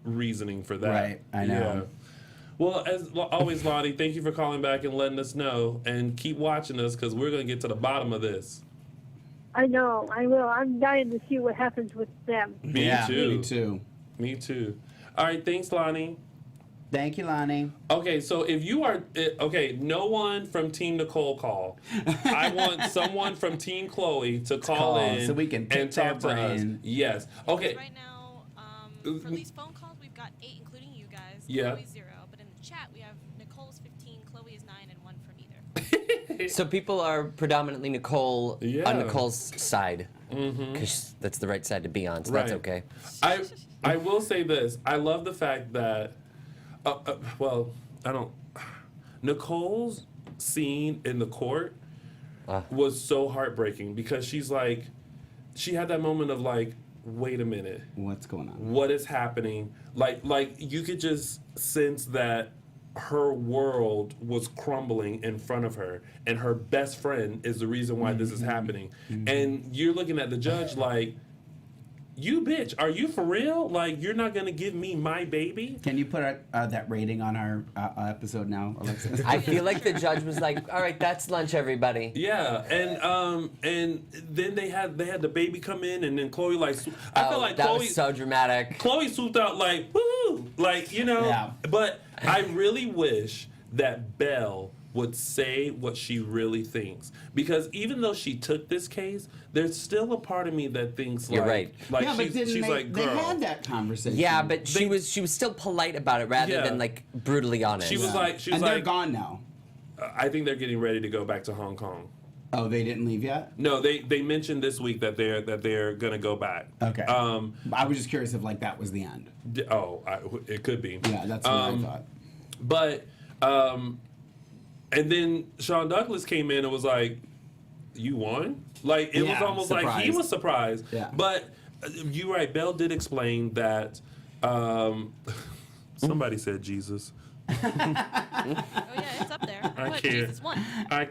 [SPEAKER 1] reasoning for that.
[SPEAKER 3] Right, I know.
[SPEAKER 1] Yeah. Well, as always, Lonnie, thank you for calling back and letting us know. And keep watching us because we're going to get to the bottom of this.
[SPEAKER 7] I know, I will. I'm dying to see what happens with them.
[SPEAKER 1] Me too.
[SPEAKER 3] Me too.
[SPEAKER 1] Me too. All right, thanks, Lonnie.
[SPEAKER 3] Thank you, Lonnie.
[SPEAKER 1] Okay, so if you are no one from Team Nicole call. I want someone from Team Chloe to call in
[SPEAKER 3] so we can pick
[SPEAKER 1] and talk to
[SPEAKER 3] their
[SPEAKER 1] us.
[SPEAKER 3] brain.
[SPEAKER 1] Yes. Okay.
[SPEAKER 6] Right now, for these phone calls, we've got 8, including you guys.
[SPEAKER 1] Yeah.
[SPEAKER 6] Chloe's 0, but in the chat we have Nicole's 15, Chloe is 9, and 1 from either.
[SPEAKER 4] So people are predominantly Nicole on Nicole's side, because that's the right side to be on. So that's okay.
[SPEAKER 1] I will say this. I love the fact that, Nicole's scene in the court was so heartbreaking because she had that moment of like, wait a minute.
[SPEAKER 3] What's going on?
[SPEAKER 1] What is happening? Like you could just sense that her world was crumbling in front of her, and her best friend is the reason why this is happening. And you're looking at the judge like, you bitch, are you for real? Like, you're not gonna give me my baby?
[SPEAKER 3] Can you put that rating on our episode now, Alexis?
[SPEAKER 4] I feel like the judge was like, "All right, that's lunch, everybody."
[SPEAKER 1] Yeah, and then they had the baby come in, and then Chloe I feel like
[SPEAKER 4] that
[SPEAKER 1] Chloe
[SPEAKER 4] was so dramatic.
[SPEAKER 1] Chloe swooped out like, woo, like Yeah. But I really wish that Belle would say what she really thinks, because even though she took this case, there's still a part of me that thinks
[SPEAKER 4] You're right.
[SPEAKER 1] Like
[SPEAKER 3] yeah, but
[SPEAKER 1] she's like, girl.
[SPEAKER 3] They had that conversation.
[SPEAKER 4] Yeah, but she was still polite about it rather than like brutally honest.
[SPEAKER 1] She was like,
[SPEAKER 3] and they're gone now.
[SPEAKER 1] I think they're getting ready to go back to Hong Kong.
[SPEAKER 3] Oh, they didn't leave yet?
[SPEAKER 1] No, they mentioned this week that they're gonna go back.
[SPEAKER 3] Okay. I was just curious if that was the end.
[SPEAKER 1] It could be.
[SPEAKER 3] Yeah, that's what I thought.
[SPEAKER 1] But and then Sean Douglas came in and was like, "You won." Like it was almost
[SPEAKER 3] surprised.
[SPEAKER 1] like he was surprised.
[SPEAKER 3] Yeah.
[SPEAKER 1] But you're right. Belle did explain that. Somebody said Jesus.
[SPEAKER 6] Oh yeah, it's up there.
[SPEAKER 1] I
[SPEAKER 6] But
[SPEAKER 1] can't.
[SPEAKER 6] Jesus won.
[SPEAKER 1] I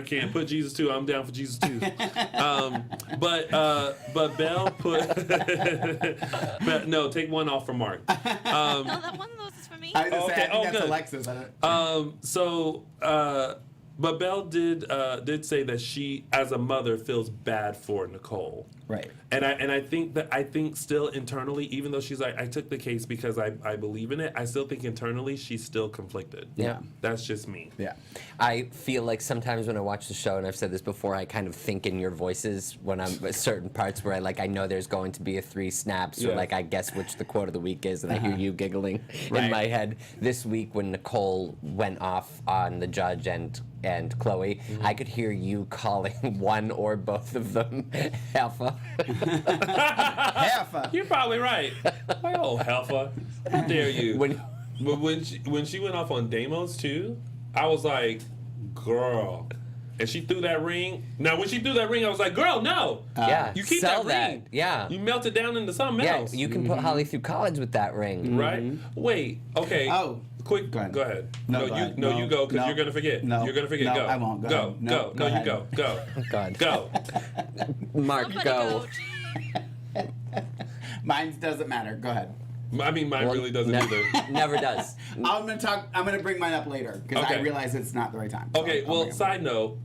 [SPEAKER 1] can't put Jesus too. I'm down for Jesus too. But Belle put. But no, take one off for Mark.
[SPEAKER 6] No, that one of those is for me.
[SPEAKER 3] I was gonna say, I think that's
[SPEAKER 1] good.
[SPEAKER 3] Alexis.
[SPEAKER 1] But Belle did say that she, as a mother, feels bad for Nicole.
[SPEAKER 3] Right.
[SPEAKER 1] And I think still internally, even though she's like, I took the case because I believe in it, I still think internally she's still conflicted.
[SPEAKER 4] Yeah.
[SPEAKER 1] That's just me.
[SPEAKER 3] Yeah.
[SPEAKER 4] I feel like sometimes when I watch the show, and I've said this before, I kind of think in your voices when I'm certain parts where I know there's going to be a 3 snaps, or I guess which the quote of the week is, and I hear you giggling in my head. This week when Nicole went off on the judge and Chloe, I could hear you calling one or both of them Alpha.
[SPEAKER 3] Alpha.
[SPEAKER 1] You're probably right. Like, oh, Alpha. How dare you? But when she went off on Deimos too, I was like, girl. And she threw that ring. Now, when she threw that ring, I was like, girl, no.
[SPEAKER 4] You
[SPEAKER 1] keep
[SPEAKER 4] sell
[SPEAKER 1] that ring.
[SPEAKER 4] Yeah.
[SPEAKER 1] You melt it down into something else.
[SPEAKER 4] You can put Holly through college with that ring.
[SPEAKER 1] Right? Wait. Okay.
[SPEAKER 3] Oh.
[SPEAKER 1] Quick. Go ahead.
[SPEAKER 3] No,
[SPEAKER 1] you go because you're gonna forget.
[SPEAKER 3] No.
[SPEAKER 1] You're gonna forget.
[SPEAKER 3] No,
[SPEAKER 1] Go.
[SPEAKER 3] I won't.
[SPEAKER 1] Go.
[SPEAKER 3] No,
[SPEAKER 1] No, you
[SPEAKER 3] ahead.
[SPEAKER 1] go. Go.
[SPEAKER 4] Oh, God.
[SPEAKER 1] Go.
[SPEAKER 4] Mark,
[SPEAKER 6] Somebody
[SPEAKER 4] go.
[SPEAKER 3] Mine doesn't matter. Go ahead.
[SPEAKER 1] I mean, mine really doesn't either.
[SPEAKER 4] Never does.
[SPEAKER 3] I'm gonna bring mine up later because I
[SPEAKER 1] Okay.
[SPEAKER 3] realize it's not the right time. So
[SPEAKER 1] Okay,
[SPEAKER 3] I'll
[SPEAKER 1] well,
[SPEAKER 3] bring it up
[SPEAKER 1] side note,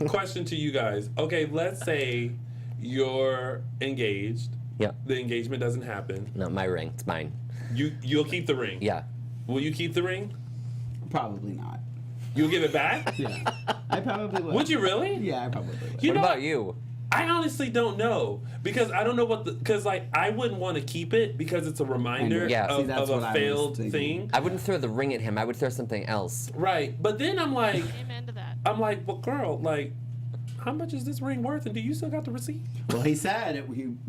[SPEAKER 1] question to you guys. Okay, let's say you're engaged.
[SPEAKER 4] Yeah.
[SPEAKER 1] The engagement doesn't happen.
[SPEAKER 4] Not my ring. It's mine.
[SPEAKER 1] You'll keep the ring.
[SPEAKER 4] Yeah.
[SPEAKER 1] Will you keep the ring?
[SPEAKER 3] later. Probably not.
[SPEAKER 1] You'll give it back?
[SPEAKER 3] Yeah. I probably would.
[SPEAKER 1] Would you really?
[SPEAKER 3] Yeah, I probably would.
[SPEAKER 1] You
[SPEAKER 4] What
[SPEAKER 1] know,
[SPEAKER 4] about you?
[SPEAKER 1] I honestly don't know because I don't know because I wouldn't want to keep it because it's a reminder
[SPEAKER 4] Yeah.
[SPEAKER 3] See,
[SPEAKER 1] of
[SPEAKER 3] that's
[SPEAKER 1] a
[SPEAKER 3] what I was
[SPEAKER 1] failed
[SPEAKER 3] thinking.
[SPEAKER 1] thing.
[SPEAKER 4] I wouldn't throw the ring at him. I would throw something else.
[SPEAKER 1] Right, but then I'm like,
[SPEAKER 6] Amen to that.
[SPEAKER 1] well, girl, like, how much is this ring worth, and do you still got the receipt?
[SPEAKER 3] Well, he said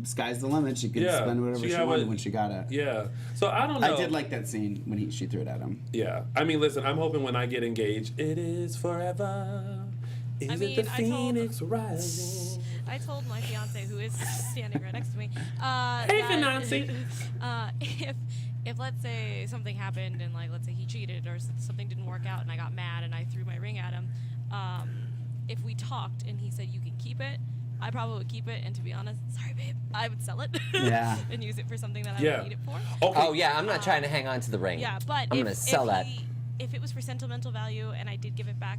[SPEAKER 3] sky's the limit. She could
[SPEAKER 1] Yeah,
[SPEAKER 3] spend whatever
[SPEAKER 1] she
[SPEAKER 3] she
[SPEAKER 1] had
[SPEAKER 3] wanted
[SPEAKER 1] what-
[SPEAKER 3] when she got it.
[SPEAKER 1] Yeah, so I don't know.
[SPEAKER 3] I did like that scene when she threw it at him.
[SPEAKER 1] Yeah, I mean, listen, I'm hoping when I get engaged, it is forever. Is it the phoenix rising?
[SPEAKER 6] I told my fiance, who is standing right next to me,
[SPEAKER 1] Hey, Financy.
[SPEAKER 6] If let's say something happened and let's say he cheated or something didn't work out and I got mad and I threw my ring at him, if we talked and he said you can keep it, I probably would keep it, and to be honest, sorry babe, I would sell it.
[SPEAKER 3] Yeah.
[SPEAKER 6] And use it for something that I
[SPEAKER 1] Yeah.
[SPEAKER 6] would need it for.
[SPEAKER 1] Okay.
[SPEAKER 4] Oh, yeah. I'm not trying to hang on to the ring.
[SPEAKER 6] Yeah, but
[SPEAKER 4] I'm going to sell that.
[SPEAKER 6] If it was for sentimental value and I did give it back,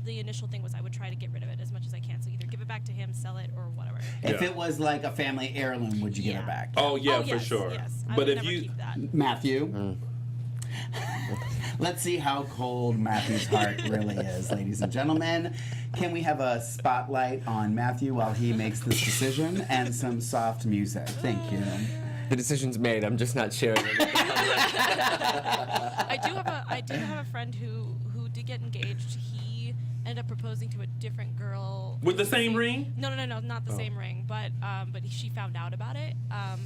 [SPEAKER 6] the initial thing was I would try to get rid of it as much as I can. So either give it back to him, sell it, or whatever.
[SPEAKER 3] If it was like a family heirloom, would you give
[SPEAKER 6] Yeah.
[SPEAKER 3] it back?
[SPEAKER 1] Oh yeah, for
[SPEAKER 6] yes,
[SPEAKER 1] sure.
[SPEAKER 6] Yes, I
[SPEAKER 1] But
[SPEAKER 6] would
[SPEAKER 1] if
[SPEAKER 6] never
[SPEAKER 1] you,
[SPEAKER 6] keep that.
[SPEAKER 3] Matthew. Let's see how cold Matthew's heart really is, ladies and gentlemen. Can we have a spotlight on Matthew while he makes this decision and some soft music? Thank you.
[SPEAKER 4] The decision's made. I'm just not sharing it.
[SPEAKER 6] I do have a friend who did get engaged. He ended up proposing to a different girl
[SPEAKER 1] with the same ring?
[SPEAKER 6] No, not the same ring. But she found out about it.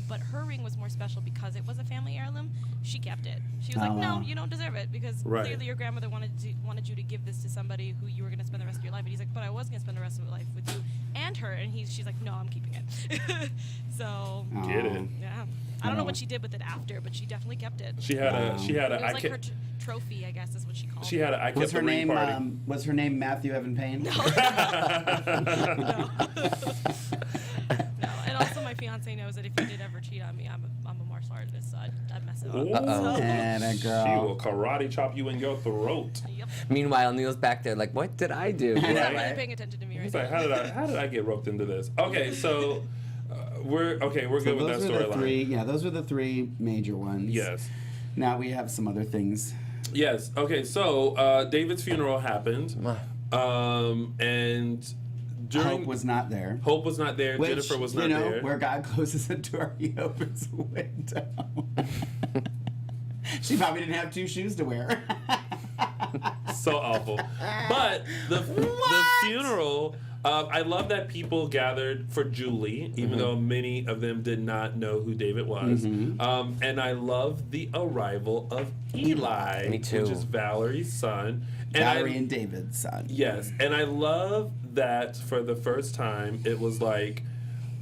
[SPEAKER 6] But her ring was more special because it was a family heirloom. She kept it. She was like,
[SPEAKER 3] wow.
[SPEAKER 6] "No, you don't deserve it because clearly your grandmother wanted you to give this to somebody who you were going to spend the rest of your life." And he's like, "But I was going to spend the rest of my life with you and her." And she's like, "No, I'm keeping it." So
[SPEAKER 1] Get it?
[SPEAKER 6] yeah. I don't know what she did with it after, but she definitely kept it.
[SPEAKER 1] She had a.
[SPEAKER 6] It was like her trophy, I guess, is what she called it.
[SPEAKER 1] She had a. I kept
[SPEAKER 3] Was her
[SPEAKER 1] the ring
[SPEAKER 3] name
[SPEAKER 1] party.
[SPEAKER 3] was her name Matthew Evan Paine?
[SPEAKER 6] No. No, and also my fiance knows that if he did ever cheat on me, I'm a martial artist, so I'd mess it up.
[SPEAKER 1] Ooh.
[SPEAKER 3] And a girl.
[SPEAKER 1] She will karate chop you in your throat.
[SPEAKER 6] Yep.
[SPEAKER 4] Meanwhile, Neil's back there like, what did I do?
[SPEAKER 6] He's not
[SPEAKER 1] Right.
[SPEAKER 6] really paying attention to me right
[SPEAKER 1] He's
[SPEAKER 6] now.
[SPEAKER 1] like, how did I get roped into this? Okay, so we're good with that
[SPEAKER 3] those were the
[SPEAKER 1] storyline.
[SPEAKER 3] three. Yeah, those were the three major ones.
[SPEAKER 1] Yes.
[SPEAKER 3] Now we have some other things.
[SPEAKER 1] Yes. Okay. So David's funeral happened, and during
[SPEAKER 3] Hope was not there.
[SPEAKER 1] Hope was not there.
[SPEAKER 3] Which,
[SPEAKER 1] Jennifer was not there.
[SPEAKER 3] Where God closes a door, He opens a window. She probably didn't have two shoes to wear.
[SPEAKER 1] So awful. But the funeral. I love that people gathered for Julie, even though many of them did not know who David was. And I love the arrival of Eli,
[SPEAKER 4] Me too.
[SPEAKER 1] which is Valerie's son.
[SPEAKER 3] Valerie and David's son.
[SPEAKER 1] Yes, and I love that for the first time, it was like,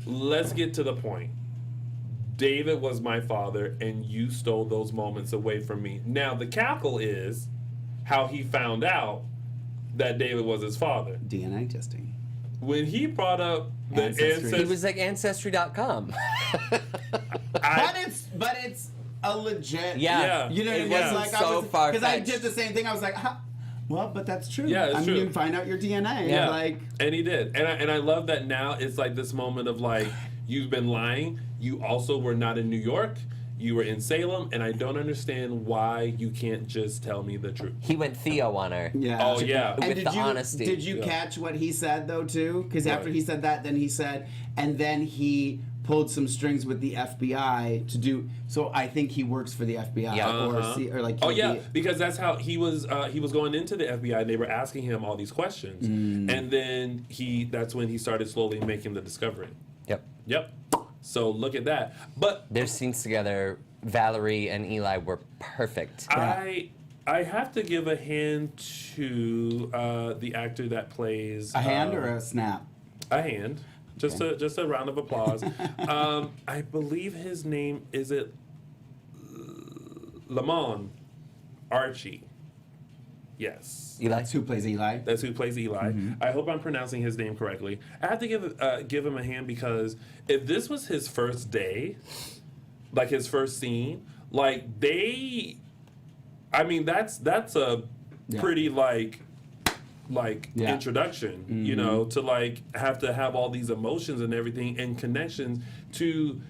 [SPEAKER 1] let's get to the point. David was my father, and you stole those moments away from me. Now, the cackle is how he found out that David was his father.
[SPEAKER 3] DNA testing.
[SPEAKER 1] When he brought up the ancestry,
[SPEAKER 4] He was like Ancestry.com.
[SPEAKER 3] But it's a legit.
[SPEAKER 4] Yeah.
[SPEAKER 3] You know what I
[SPEAKER 4] It
[SPEAKER 3] mean?
[SPEAKER 4] wasn't
[SPEAKER 3] Like,
[SPEAKER 4] so far-fetched.
[SPEAKER 3] because I did the same thing. I was like, Well, but that's true.
[SPEAKER 1] Yeah, it's true.
[SPEAKER 3] You find out your DNA.
[SPEAKER 1] Yeah,
[SPEAKER 3] Like,
[SPEAKER 1] and he did, and I love that now it's like this moment of like you've been lying. You also were not in New York. You were in Salem, and I don't understand why you can't just tell me the truth.
[SPEAKER 4] He went Theo on her.
[SPEAKER 3] yeah.
[SPEAKER 1] Oh yeah.
[SPEAKER 3] And
[SPEAKER 4] With the honesty.
[SPEAKER 3] Did you catch what he said though too? Because after he said that, then he said, and then he pulled some strings with the FBI to do. So I think he works for the FBI, or like.
[SPEAKER 1] Oh yeah, because that's how he was going into the FBI, and they were asking him all these questions, and then that's when he started slowly making the discovery. Yep. So look at that. But
[SPEAKER 4] their scenes together, Valerie and Eli, were perfect.
[SPEAKER 1] I have to give a hand to the actor that plays
[SPEAKER 3] a hand or a snap.
[SPEAKER 1] A hand. Just a round of applause. I believe his name is Lamont Archie. Yes.
[SPEAKER 4] Eli?
[SPEAKER 3] That's who plays Eli.
[SPEAKER 1] That's who plays Eli. I hope I'm pronouncing his name correctly. I have to give him a hand because if this was his first day, like his first scene, like that's a pretty introduction, you know, to like have to have all these emotions and everything and connections to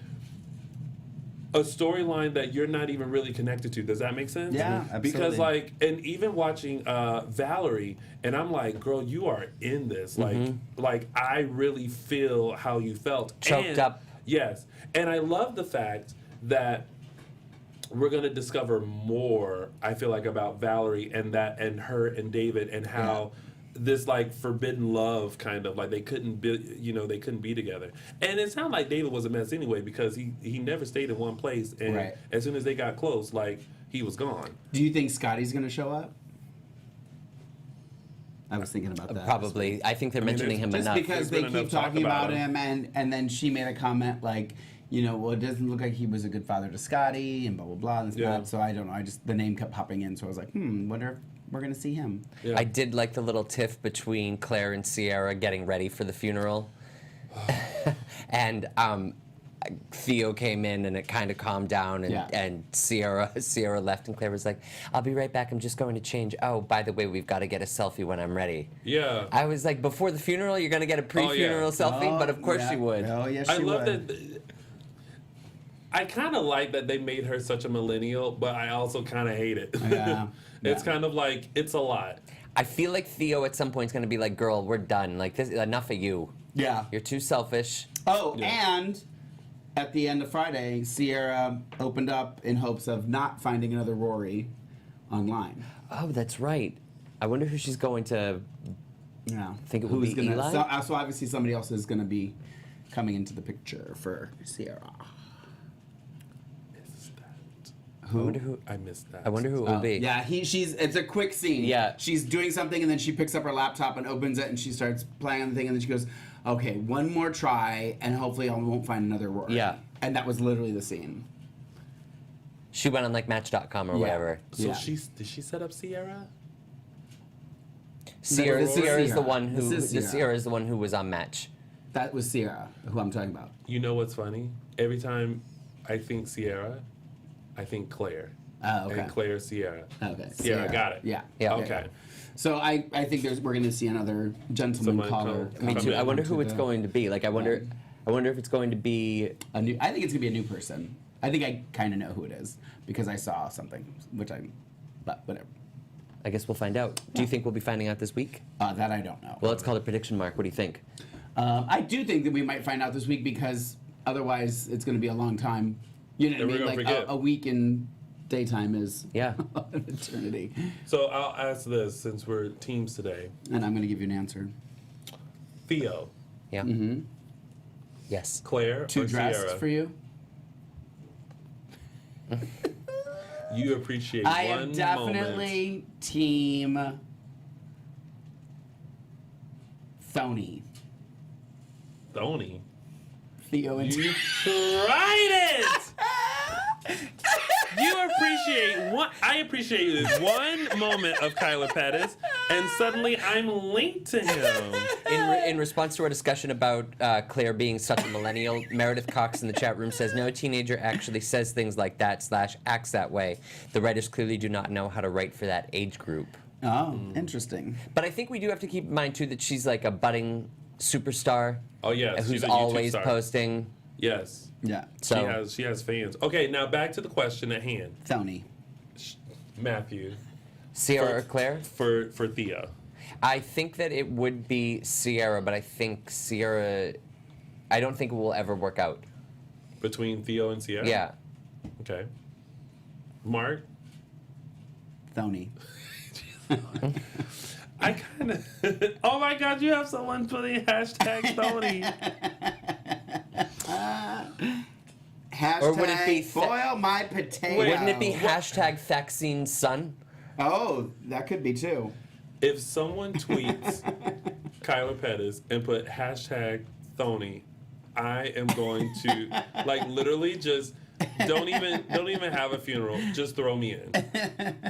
[SPEAKER 1] a storyline that you're not even really connected to. Does that make sense?
[SPEAKER 3] Yeah, absolutely.
[SPEAKER 1] Because like, and even watching Valerie, and I'm like, girl, you are in this. Like I really feel how you felt.
[SPEAKER 4] Choked up.
[SPEAKER 1] Yes, and I love the fact that we're gonna discover more. I feel like about Valerie and her and David and how. This like forbidden love kind of like they couldn't be together, and it sounded like David was a mess anyway because he never stayed in one place, and as soon as they got close, like he was gone.
[SPEAKER 3] Do you think Scotty's gonna show up? I was thinking about that.
[SPEAKER 4] Probably. I think they're mentioning him
[SPEAKER 3] just
[SPEAKER 4] enough.
[SPEAKER 3] because they keep talking about him, and then she made a comment like, you know, well, it doesn't look like he was a good father to Scotty, and blah blah blah, and this and that. So I don't know. The name kept popping in, so I was like, wonder if we're gonna see him.
[SPEAKER 4] I did like the little tiff between Claire and Sierra getting ready for the funeral, and Theo came in and it kind of calmed down, and Sierra left, and Claire was like, "I'll be right back. I'm just going to change. Oh, by the way, we've got to get a selfie when I'm ready."
[SPEAKER 1] Yeah.
[SPEAKER 4] I was like, before the funeral, you're gonna get a pre-funeral selfie, but of course she would.
[SPEAKER 3] Oh yes,
[SPEAKER 1] I
[SPEAKER 3] she
[SPEAKER 1] love
[SPEAKER 3] would.
[SPEAKER 1] that. I kind of like that they made her such a millennial, but I also kind of hate it.
[SPEAKER 3] Yeah.
[SPEAKER 1] It's kind of like, it's a lot.
[SPEAKER 4] I feel like Theo at some point is going to be like, girl, we're done. Like, this, enough of you.
[SPEAKER 3] Yeah.
[SPEAKER 4] You're too selfish.
[SPEAKER 3] Oh, and at the end of Friday, Sierra opened up in hopes of not finding another Rory online.
[SPEAKER 4] Oh, that's right. I wonder who she's going to think it would be Eli?
[SPEAKER 3] So obviously somebody else is going to be coming into the picture for Sierra.
[SPEAKER 1] I missed that.
[SPEAKER 4] I wonder who it will be.
[SPEAKER 3] Yeah, it's a quick scene.
[SPEAKER 4] Yeah.
[SPEAKER 3] She's doing something and then she picks up her laptop and opens it and she starts playing on the thing and then she goes, okay, one more try and hopefully I won't find another Rory.
[SPEAKER 4] Yeah.
[SPEAKER 3] And that was literally the scene.
[SPEAKER 4] She went on like Match.com or whatever.
[SPEAKER 1] So did she set up Sierra?
[SPEAKER 4] Sierra is the one who
[SPEAKER 3] Sierra
[SPEAKER 4] is the one who was on Match.
[SPEAKER 3] That was Sierra, who I'm talking about.
[SPEAKER 1] You know what's funny? Every time I think Sierra, I think Claire.
[SPEAKER 3] Oh, okay.
[SPEAKER 1] And Claire Sierra.
[SPEAKER 3] Okay.
[SPEAKER 1] Sierra, got it.
[SPEAKER 3] Yeah.
[SPEAKER 1] Okay.
[SPEAKER 3] So I think we're going to see another gentleman caller.
[SPEAKER 4] Me too. I wonder who it's going to be. Like I wonder if it's going to be
[SPEAKER 3] a new. I think it's going to be a new person. I think I kind of know who it is because I saw something, but whatever.
[SPEAKER 4] I guess we'll find out. Do you think we'll be finding out this week?
[SPEAKER 3] That I don't know.
[SPEAKER 4] Well, it's called a prediction mark. What do you think?
[SPEAKER 3] I do think that we might find out this week because otherwise it's going to be a long time. You know what I mean? Like a week in daytime is an eternity.
[SPEAKER 1] So I'll ask this since we're teams today.
[SPEAKER 3] And I'm going to give you an answer.
[SPEAKER 1] Theo.
[SPEAKER 4] Yeah.
[SPEAKER 3] Mm-hmm.
[SPEAKER 4] Yes.
[SPEAKER 1] Claire
[SPEAKER 3] Too
[SPEAKER 1] or
[SPEAKER 3] dressed
[SPEAKER 1] Sierra?
[SPEAKER 3] for you?
[SPEAKER 1] You appreciate
[SPEAKER 3] I
[SPEAKER 1] one
[SPEAKER 3] am definitely
[SPEAKER 1] moment.
[SPEAKER 3] team Thony.
[SPEAKER 1] Thony?
[SPEAKER 3] Theo and
[SPEAKER 1] You tried it! I appreciate one moment of Kyler Pettis, and suddenly I'm linked to him.
[SPEAKER 4] In response to our discussion about Claire being such a millennial, Meredith Cox in the chat room says, no teenager actually says things like that / acts that way. The writers clearly do not know how to write for that age group.
[SPEAKER 3] Oh, interesting.
[SPEAKER 4] But I think we do have to keep in mind too that she's like a budding superstar.
[SPEAKER 1] Oh yes,
[SPEAKER 4] who's
[SPEAKER 1] she's a YouTube
[SPEAKER 4] always
[SPEAKER 1] star.
[SPEAKER 4] posting.
[SPEAKER 1] Yes.
[SPEAKER 3] Yeah.
[SPEAKER 4] So
[SPEAKER 1] She has fans. Okay, now back to the question at hand.
[SPEAKER 3] Tony.
[SPEAKER 1] Matthew.
[SPEAKER 4] Sierra or Claire?
[SPEAKER 1] For Theo.
[SPEAKER 4] I think that it would be Sierra, but I think Sierra. I don't think it will ever work out.
[SPEAKER 1] Between Theo and Sierra?
[SPEAKER 4] Yeah.
[SPEAKER 1] Okay. Mark?
[SPEAKER 3] Tony.
[SPEAKER 1] I kind of. Oh my God! You have someone putting hashtag Tony.
[SPEAKER 3] Hashtag
[SPEAKER 4] Or would it be
[SPEAKER 3] boil my potato.
[SPEAKER 4] Wouldn't it be hashtag Thaxine's son?
[SPEAKER 3] Oh, that could be too.
[SPEAKER 1] If someone tweets Kyler Pettis and put hashtag Tony, I am going to like literally just don't even have a funeral. Just throw me in.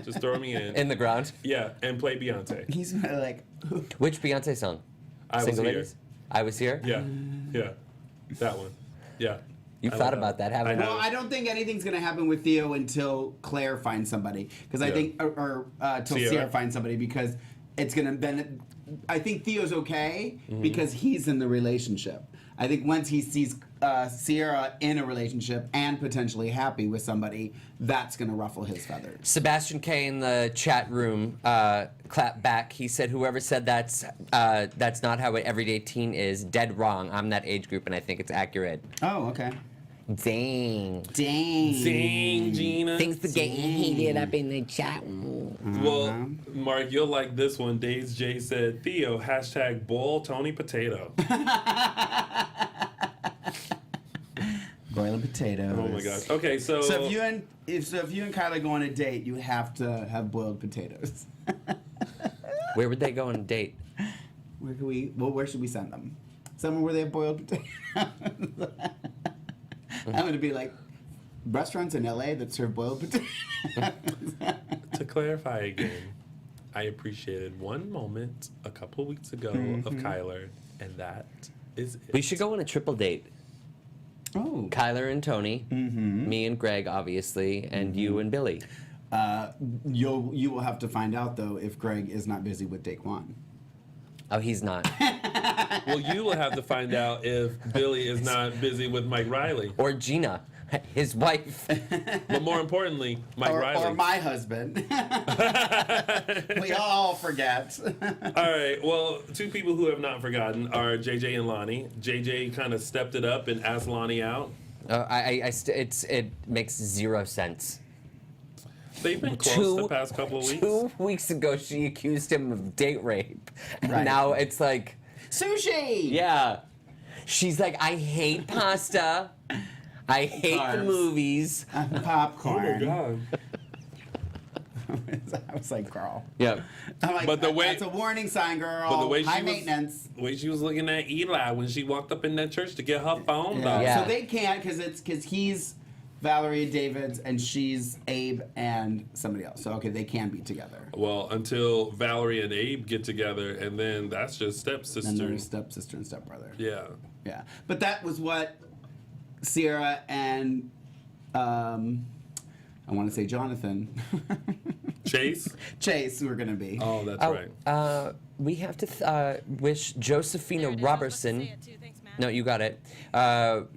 [SPEAKER 1] Just throw me in.
[SPEAKER 4] The ground?
[SPEAKER 1] Yeah, and play Beyonce.
[SPEAKER 3] He's like,
[SPEAKER 4] Which Beyonce song?
[SPEAKER 1] I Was
[SPEAKER 4] Single
[SPEAKER 1] Here.
[SPEAKER 4] Ladies? I Was Here?
[SPEAKER 1] Yeah, that one. Yeah.
[SPEAKER 4] You've thought about that, haven't you?
[SPEAKER 3] Well, I don't think anything's gonna happen with Theo until Claire finds somebody, because I think, or till Sierra finds somebody, because it's gonna I think Theo's okay because he's in the relationship. I think once he sees Sierra in a relationship and potentially happy with somebody, that's gonna ruffle his feathers.
[SPEAKER 4] Sebastian K in the chat room clapped back. He said, "Whoever said that's not how an everyday teen is, dead wrong. I'm that age group, and I think it's accurate."
[SPEAKER 3] Oh, okay.
[SPEAKER 4] Dang,
[SPEAKER 1] Gina.
[SPEAKER 4] Things are getting heated up in the chat room.
[SPEAKER 1] Well, Mark, you'll like this one. Days J said, Theo, hashtag boil Tony potato.
[SPEAKER 3] Boiling potatoes.
[SPEAKER 1] Oh my gosh. Okay, so
[SPEAKER 3] if you and Kyler go on a date, you have to have boiled potatoes.
[SPEAKER 4] Where would they go on a date?
[SPEAKER 3] Where should we send them? Somewhere where they have boiled potatoes. I'm gonna be like restaurants in LA that serve boiled potatoes.
[SPEAKER 1] to clarify again, I appreciated one moment a couple weeks ago of Kyler, and that is it.
[SPEAKER 4] We should go on a triple date.
[SPEAKER 3] Oh.
[SPEAKER 4] Kyler and Tony, me and Greg, obviously, and you and Billy.
[SPEAKER 3] You will have to find out though if Greg is not busy with Daquan.
[SPEAKER 4] Oh, he's not.
[SPEAKER 1] Well, you will have to find out if Billy is not busy with Mike Riley.
[SPEAKER 4] Or Gina, his wife.
[SPEAKER 1] But more importantly, Mike Riley.
[SPEAKER 3] Or my husband. We all forget.
[SPEAKER 1] All right, well, two people who have not forgotten are JJ and Lonnie. JJ kind of stepped it up and asked Lonnie out.
[SPEAKER 4] It makes zero sense.
[SPEAKER 1] They've been close the past couple of weeks.
[SPEAKER 4] 2 weeks ago, she accused him of date rape. And
[SPEAKER 3] Right.
[SPEAKER 4] now it's like...
[SPEAKER 3] Sushi!
[SPEAKER 4] Yeah. She's like, I hate pasta. I hate the movies.
[SPEAKER 3] Popcorn.
[SPEAKER 1] Oh, my God.
[SPEAKER 3] I was like, girl.
[SPEAKER 4] Yeah.
[SPEAKER 3] I'm like,
[SPEAKER 1] But the way-
[SPEAKER 3] that's a warning sign, girl.
[SPEAKER 1] But the way
[SPEAKER 3] High
[SPEAKER 1] she
[SPEAKER 3] maintenance.
[SPEAKER 1] the way she was looking at Eli when she walked up in that church to get her phone, though.
[SPEAKER 4] Yeah.
[SPEAKER 3] So they can't because he's Valerie Davids and she's Abe and somebody else. So okay, they can be together.
[SPEAKER 1] Well, until Valerie and Abe get together, and then that's just stepsister.
[SPEAKER 3] And there's stepsister and stepbrother.
[SPEAKER 1] Yeah.
[SPEAKER 3] Yeah. But that was what Sierra and I want to say Jonathan. Chase were gonna be.
[SPEAKER 1] Oh, that's right.
[SPEAKER 4] We have to wish Josephina Robertson. No, you got it.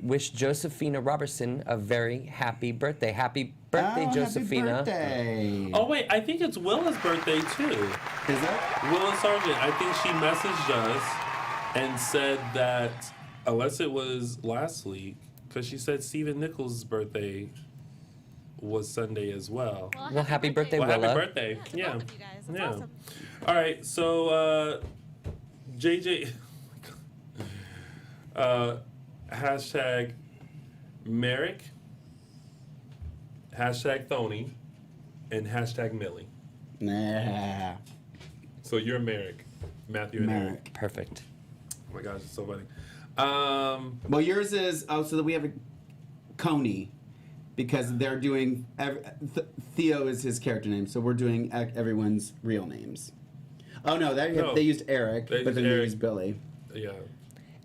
[SPEAKER 4] Wish Josephina Robertson a very happy birthday. Happy birthday, Josephina.
[SPEAKER 3] Happy birthday.
[SPEAKER 1] Oh wait, I think it's Willa's birthday too.
[SPEAKER 3] Is it?
[SPEAKER 1] Willa Sargent. I think she messaged us and said that, unless it was last week, because she said Stephen Nichols' birthday was Sunday as well.
[SPEAKER 4] Well, happy birthday,
[SPEAKER 1] Well,
[SPEAKER 4] Willa.
[SPEAKER 1] happy birthday.
[SPEAKER 6] Yeah. To both of you guys. That's awesome.
[SPEAKER 1] All right, so JJ, hashtag Merrick, hashtag Thony, and hashtag Millie.
[SPEAKER 3] Nah.
[SPEAKER 1] So you're Merrick, Matthew and Eric.
[SPEAKER 3] Merrick.
[SPEAKER 4] Perfect.
[SPEAKER 1] Oh my gosh, it's so funny.
[SPEAKER 3] Well, yours is so that we have a Coney, because they're doing Theo is his character name, so we're doing everyone's real names. Oh no, they used Eric, but then they used Billy.
[SPEAKER 1] Yeah.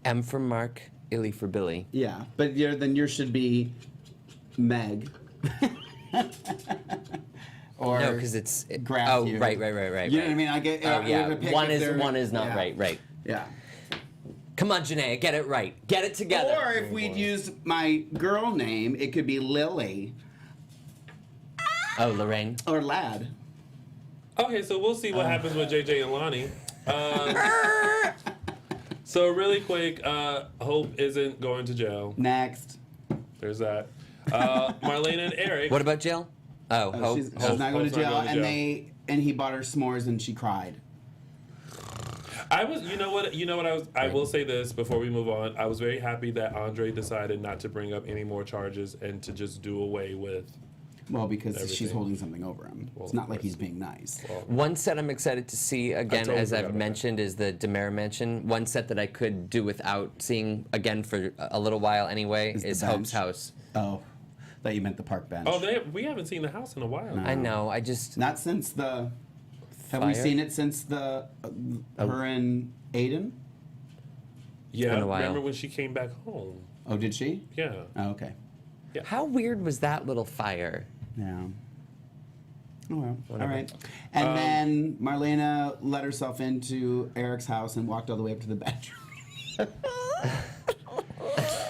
[SPEAKER 4] M for Mark, Illy for Billy.
[SPEAKER 3] Yeah, but then yours should be Meg. or
[SPEAKER 4] No, because it's
[SPEAKER 3] graph
[SPEAKER 4] oh
[SPEAKER 3] you.
[SPEAKER 4] right.
[SPEAKER 3] You know what I mean? I get.
[SPEAKER 4] Oh
[SPEAKER 3] we
[SPEAKER 4] yeah,
[SPEAKER 3] have to pick
[SPEAKER 4] one
[SPEAKER 3] if
[SPEAKER 4] is
[SPEAKER 3] they're-
[SPEAKER 4] one is not
[SPEAKER 3] yeah.
[SPEAKER 4] right.
[SPEAKER 3] Yeah.
[SPEAKER 4] Come on, Janae, get it right. Get it together.
[SPEAKER 3] Or if we'd used my girl name, it could be Lily
[SPEAKER 4] Oh, Lorraine.
[SPEAKER 3] or Lad.
[SPEAKER 1] Okay, so we'll see what happens with JJ and Lonnie. So really quick, Hope isn't going to jail.
[SPEAKER 3] Next.
[SPEAKER 1] There's that. Marlena and Eric.
[SPEAKER 4] What about jail? Oh, Hope.
[SPEAKER 3] She's
[SPEAKER 1] Hope-
[SPEAKER 3] not going to
[SPEAKER 1] Hope's not
[SPEAKER 3] jail,
[SPEAKER 1] going to
[SPEAKER 3] and
[SPEAKER 1] jail.
[SPEAKER 3] he bought her s'mores and she cried.
[SPEAKER 1] I was, you know what I will say this before we move on. I was very happy that Andre decided not to bring up any more charges and to just do away with.
[SPEAKER 3] Well, because she's
[SPEAKER 1] Everything.
[SPEAKER 3] holding something over him.
[SPEAKER 1] Well,
[SPEAKER 3] It's not
[SPEAKER 1] of
[SPEAKER 3] like
[SPEAKER 1] course.
[SPEAKER 3] he's being nice.
[SPEAKER 1] Well,
[SPEAKER 4] One set I'm excited to see again,
[SPEAKER 1] totally
[SPEAKER 4] as
[SPEAKER 1] forgot
[SPEAKER 4] I've
[SPEAKER 1] about
[SPEAKER 4] mentioned, is the Demare Mansion. One set that I could do without seeing again for a little while anyway
[SPEAKER 3] Is the
[SPEAKER 4] is
[SPEAKER 3] bench.
[SPEAKER 4] Hope's house.
[SPEAKER 3] Oh, thought you meant the park bench.
[SPEAKER 1] oh, we haven't seen the house in a while.
[SPEAKER 3] No.
[SPEAKER 4] I know. I just
[SPEAKER 3] Not since the. Have we
[SPEAKER 4] Fire?
[SPEAKER 3] seen it since the her and Aiden?
[SPEAKER 1] Yeah,
[SPEAKER 4] been a while.
[SPEAKER 1] remember when she came back home?
[SPEAKER 3] Oh, did she?
[SPEAKER 1] Yeah.
[SPEAKER 3] Oh, okay.
[SPEAKER 4] how weird was that little fire?
[SPEAKER 3] Yeah. Oh well.
[SPEAKER 4] Whatever.
[SPEAKER 3] All right. And then Marlena let herself into Eric's house and walked all the way up to the bedroom.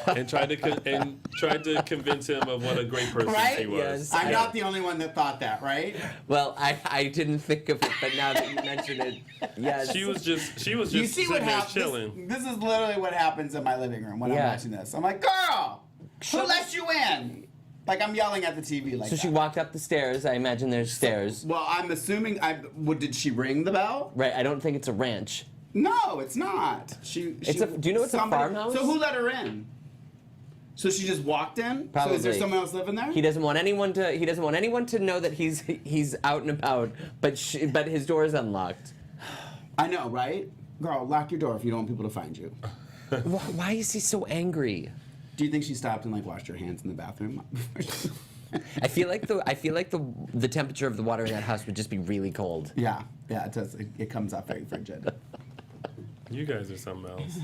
[SPEAKER 1] And tried to convince him of what a great person
[SPEAKER 3] Right?
[SPEAKER 1] she was.
[SPEAKER 4] Yes.
[SPEAKER 3] I'm
[SPEAKER 4] Yeah.
[SPEAKER 3] not the only one that thought that, right?
[SPEAKER 4] Well, I didn't think of it, but now that you mention it, yes.
[SPEAKER 1] She was just
[SPEAKER 3] You see
[SPEAKER 1] sitting
[SPEAKER 3] what
[SPEAKER 1] there
[SPEAKER 3] happens?
[SPEAKER 1] chilling.
[SPEAKER 3] This is literally what happens in my living room when I'm
[SPEAKER 4] Yeah.
[SPEAKER 3] watching this. I'm like, girl, who let you in? Like I'm yelling at the TV like
[SPEAKER 4] So she
[SPEAKER 3] that.
[SPEAKER 4] walked up the stairs. I imagine there's stairs.
[SPEAKER 3] Well, I'm assuming. Did she ring the bell?
[SPEAKER 4] Right. I don't think it's a ranch.
[SPEAKER 3] No, it's not. Do you know it's
[SPEAKER 4] a farmhouse?
[SPEAKER 3] So who let her in? So she just walked in.
[SPEAKER 4] Probably.
[SPEAKER 3] So is there someone else living there?
[SPEAKER 4] He doesn't want anyone to know that he's out and about, but his door is unlocked.
[SPEAKER 3] I know, right? Girl, lock your door if you don't want people to find you.
[SPEAKER 4] Why is he so angry?
[SPEAKER 3] Do you think she stopped and like washed her hands in the bathroom?
[SPEAKER 4] I feel like the temperature of the water in that house would just be really cold.
[SPEAKER 3] Yeah, it does. It comes out very frigid.
[SPEAKER 1] You guys are something else.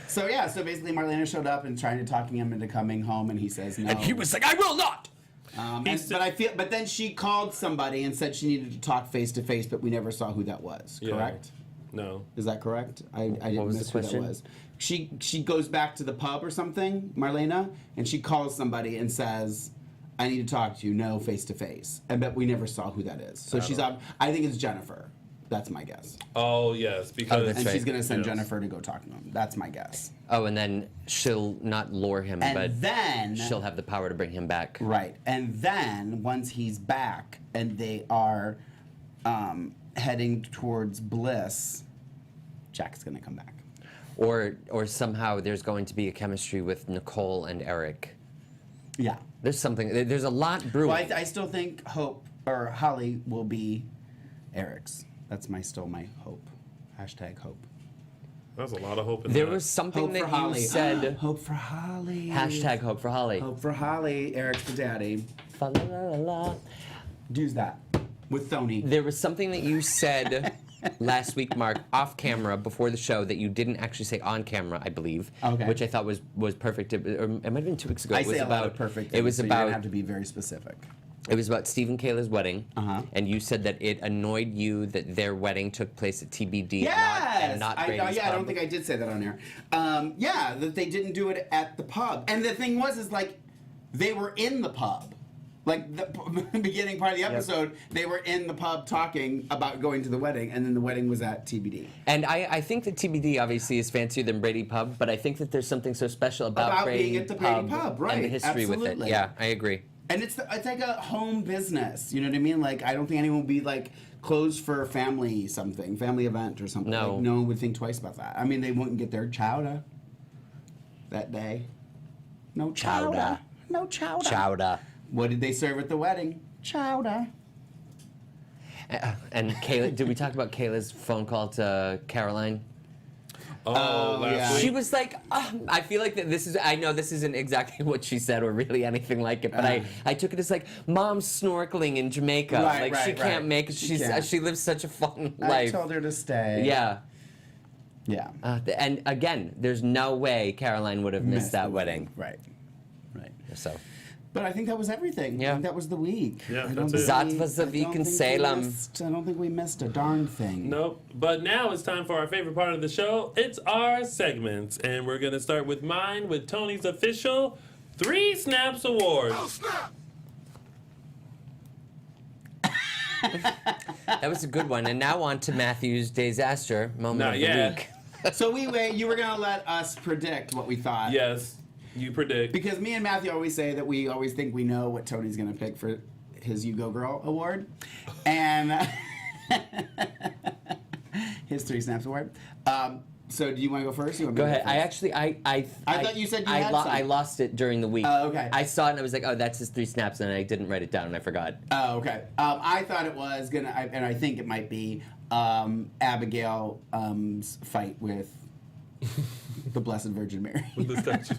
[SPEAKER 3] So basically Marlena showed up and trying to talk him into coming home, and he says no.
[SPEAKER 4] And he was like, "I will not."
[SPEAKER 3] But then she called somebody and said she needed to talk face to face, but we never saw who that was.
[SPEAKER 1] Yeah.
[SPEAKER 3] Correct?
[SPEAKER 1] No.
[SPEAKER 3] Is that correct? I didn't
[SPEAKER 4] was
[SPEAKER 3] miss
[SPEAKER 4] the
[SPEAKER 3] who that
[SPEAKER 4] question?
[SPEAKER 3] was. She goes back to the pub or something, Marlena, and she calls somebody and says, "I need to talk to you, no face to face." And but we never saw who that is. So she's up. I think it's Jennifer. That's my guess.
[SPEAKER 1] Oh yes, because
[SPEAKER 4] that's
[SPEAKER 3] And
[SPEAKER 4] right.
[SPEAKER 3] she's gonna send
[SPEAKER 1] Yes.
[SPEAKER 3] Jennifer to go talk to him. That's my guess.
[SPEAKER 4] Oh, and then she'll not lure him,
[SPEAKER 3] And
[SPEAKER 4] but
[SPEAKER 3] then
[SPEAKER 4] she'll have the power to bring him back.
[SPEAKER 3] Right. And then once he's back and they are heading towards Bliss, Jack's gonna come back.
[SPEAKER 4] Or somehow there's going to be a chemistry with Nicole and Eric.
[SPEAKER 3] Yeah.
[SPEAKER 4] There's a lot brewing.
[SPEAKER 3] Well, I still think Hope or Holly will be Eric's. That's still my hope. Hashtag hope.
[SPEAKER 1] That's a lot of hope in
[SPEAKER 4] There
[SPEAKER 1] that.
[SPEAKER 4] was something
[SPEAKER 3] Hope
[SPEAKER 4] that
[SPEAKER 3] for
[SPEAKER 4] you
[SPEAKER 3] Holly.
[SPEAKER 4] said.
[SPEAKER 3] Hope for Holly.
[SPEAKER 4] Hashtag hope for Holly.
[SPEAKER 3] Hope for Holly. Eric's the daddy.
[SPEAKER 4] Fa la la la la.
[SPEAKER 3] Do that with Thony.
[SPEAKER 4] There was something that you said last week, Mark, off camera before the show that you didn't actually say on camera, I believe.
[SPEAKER 3] Okay.
[SPEAKER 4] Which I thought was perfect. Or it might have been 2 weeks ago.
[SPEAKER 3] I
[SPEAKER 4] It was
[SPEAKER 3] say a lot
[SPEAKER 4] about
[SPEAKER 3] of perfect
[SPEAKER 4] It
[SPEAKER 3] things,
[SPEAKER 4] was
[SPEAKER 3] so you're gonna
[SPEAKER 4] about
[SPEAKER 3] have to be very specific.
[SPEAKER 4] It was about Steve and Kayla's wedding, and you said that it annoyed you that their wedding took place at TBD
[SPEAKER 3] Yes!
[SPEAKER 4] and not
[SPEAKER 3] I
[SPEAKER 4] Brady's
[SPEAKER 3] don't
[SPEAKER 4] pub.
[SPEAKER 3] think I did say that on air. That they didn't do it at the pub. And the thing is like, they were in the pub. Like, the beginning part of the episode, they were in the pub talking about going to the wedding, and then the wedding was at TBD.
[SPEAKER 4] And I think that TBD obviously is fancier than Brady Pub, but I think that there's something so special about Brady
[SPEAKER 3] being at the Brady Pub, right.
[SPEAKER 4] and the history with it.
[SPEAKER 3] Absolutely.
[SPEAKER 4] Yeah, I agree.
[SPEAKER 3] And it's like a home business, you know what I mean? Like, I don't think anyone would be like closed for family event or something.
[SPEAKER 4] No.
[SPEAKER 3] Like, no one would think twice about that. I mean, they wouldn't get their chowder that day. No chowder.
[SPEAKER 4] Chowder.
[SPEAKER 3] No chowder.
[SPEAKER 4] Chowder.
[SPEAKER 3] What did they serve at the wedding? Chowder.
[SPEAKER 4] And Kayla, did we talk about Kayla's phone call to Caroline?
[SPEAKER 1] last
[SPEAKER 3] yeah.
[SPEAKER 1] week.
[SPEAKER 4] She was like, I feel like that this is, I know this isn't exactly what she said or really anything like it, but I took it as like, Mom's snorkeling in Jamaica.
[SPEAKER 3] Right,
[SPEAKER 4] like, she
[SPEAKER 3] right,
[SPEAKER 4] can't
[SPEAKER 3] right.
[SPEAKER 4] make it.
[SPEAKER 3] She can't.
[SPEAKER 4] She lives such a fun
[SPEAKER 3] I
[SPEAKER 4] life.
[SPEAKER 3] told her to stay.
[SPEAKER 4] Yeah.
[SPEAKER 3] Yeah.
[SPEAKER 4] And again, there's no way Caroline would have missed that wedding.
[SPEAKER 3] Right. Right.
[SPEAKER 4] So.
[SPEAKER 3] But I think that was everything.
[SPEAKER 4] Yeah.
[SPEAKER 3] I think that was the week.
[SPEAKER 1] Yeah,
[SPEAKER 3] I
[SPEAKER 1] that's
[SPEAKER 3] don't
[SPEAKER 1] it.
[SPEAKER 4] That
[SPEAKER 3] think
[SPEAKER 4] was the
[SPEAKER 3] I
[SPEAKER 4] week
[SPEAKER 3] don't
[SPEAKER 4] in
[SPEAKER 3] think we
[SPEAKER 4] Salem.
[SPEAKER 3] I don't think we missed a darn thing.
[SPEAKER 1] Nope. But now it's time for our favorite part of the show. It's our segments. And we're going to start with mine with Tony's official 3 Snaps Award.
[SPEAKER 4] That was a good one. And now on to Matthew's disaster moment
[SPEAKER 1] Not
[SPEAKER 4] of the
[SPEAKER 1] yet.
[SPEAKER 4] week.
[SPEAKER 3] So you were gonna let us predict what we thought.
[SPEAKER 1] Yes, you predict.
[SPEAKER 3] Because me and Matthew always say that we always think we know what Tony's gonna pick for his You Go Girl award, and his 3 Snaps award. So do you want to go first? You want me
[SPEAKER 4] Go
[SPEAKER 3] to
[SPEAKER 4] ahead. I
[SPEAKER 3] first?
[SPEAKER 4] actually, I
[SPEAKER 3] thought you said you had some.
[SPEAKER 4] I lost it during the week.
[SPEAKER 3] Oh, okay.
[SPEAKER 4] I saw it and I was like, oh, that's his 3 snaps, and I didn't write it down and I forgot.
[SPEAKER 3] Oh, okay. I thought it was gonna, and I think it might be Abigail's fight with the Blessed Virgin Mary.
[SPEAKER 1] With the statue.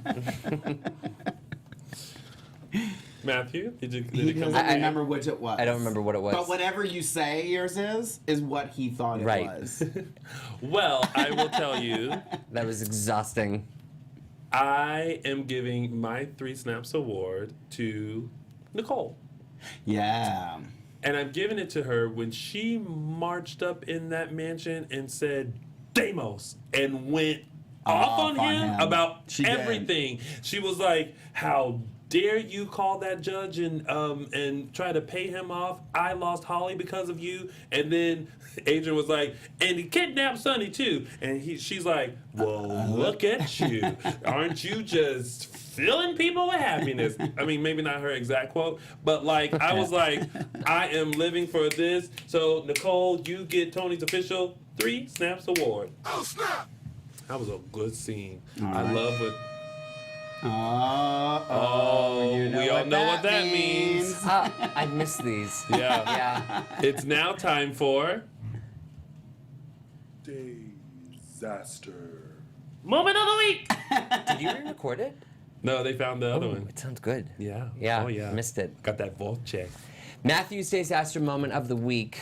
[SPEAKER 1] Matthew, did
[SPEAKER 3] He
[SPEAKER 1] it come
[SPEAKER 3] doesn't
[SPEAKER 1] up?
[SPEAKER 3] remember which it was.
[SPEAKER 4] I don't remember what it was.
[SPEAKER 3] But whatever you say yours is what he thought it
[SPEAKER 4] Right.
[SPEAKER 3] was.
[SPEAKER 1] Well, I will tell you,
[SPEAKER 4] That was exhausting.
[SPEAKER 1] I am giving my 3 Snaps award to Nicole.
[SPEAKER 3] Yeah.
[SPEAKER 1] And I'm giving it to her when she marched up in that mansion and said, Deimos, and went off on him about
[SPEAKER 3] She did.
[SPEAKER 1] everything. She was like, how dare you call that judge and try to pay him off? I lost Holly because of you. And then Adrian was like, and he kidnapped Sonny too. And she's like, well, look at you. Aren't you just filling people with happiness? I mean, maybe not her exact quote, but like, I was like, I am living for this. So Nicole, you get Tony's official 3 Snaps award. Oh, snap! That was a good scene. I love it.
[SPEAKER 3] You know
[SPEAKER 1] we all know what that means.
[SPEAKER 4] I miss these.
[SPEAKER 1] Yeah.
[SPEAKER 4] Yeah.
[SPEAKER 1] It's now time for
[SPEAKER 11] Disaster.
[SPEAKER 1] Moment of the Week.
[SPEAKER 4] Did you re-record it?
[SPEAKER 1] No, they found the other
[SPEAKER 4] Oh,
[SPEAKER 1] one.
[SPEAKER 4] it sounds good.
[SPEAKER 1] Yeah.
[SPEAKER 4] Yeah.
[SPEAKER 1] Oh, yeah.
[SPEAKER 4] Missed it.
[SPEAKER 1] Got that vault check.
[SPEAKER 4] Matthew's disaster moment of the week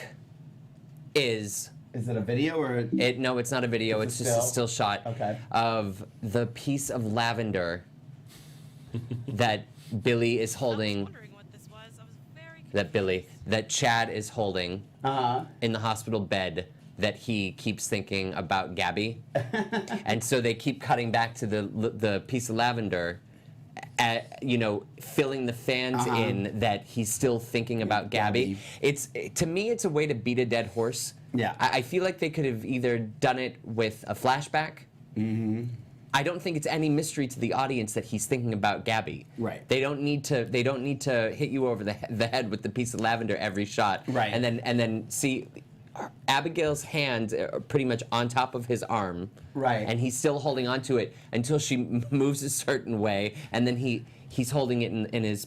[SPEAKER 4] is
[SPEAKER 3] Is it a video or
[SPEAKER 4] it. No, it's not a video. It's just a still shot
[SPEAKER 3] Okay.
[SPEAKER 4] of the piece of lavender that Billy is
[SPEAKER 6] I was
[SPEAKER 4] holding.
[SPEAKER 6] wondering what this was. I was very
[SPEAKER 4] That Chad is holding in the hospital bed that he keeps thinking about Gabby. And so they keep cutting back to the piece of lavender, filling the fans in that he's still thinking about Gabby. To me, it's a way to beat a dead horse.
[SPEAKER 3] Yeah.
[SPEAKER 4] I feel like they could have either done it with a flashback. Mm-hmm. I don't think it's any mystery to the audience that he's thinking about Gabby.
[SPEAKER 3] Right.
[SPEAKER 4] They don't need to hit you over the head with the piece of lavender every shot.
[SPEAKER 3] Right.
[SPEAKER 4] And then see Abigail's hand pretty much on top of his arm.
[SPEAKER 3] Right.
[SPEAKER 4] And he's still holding onto it until she moves a certain way, and then he's holding it in his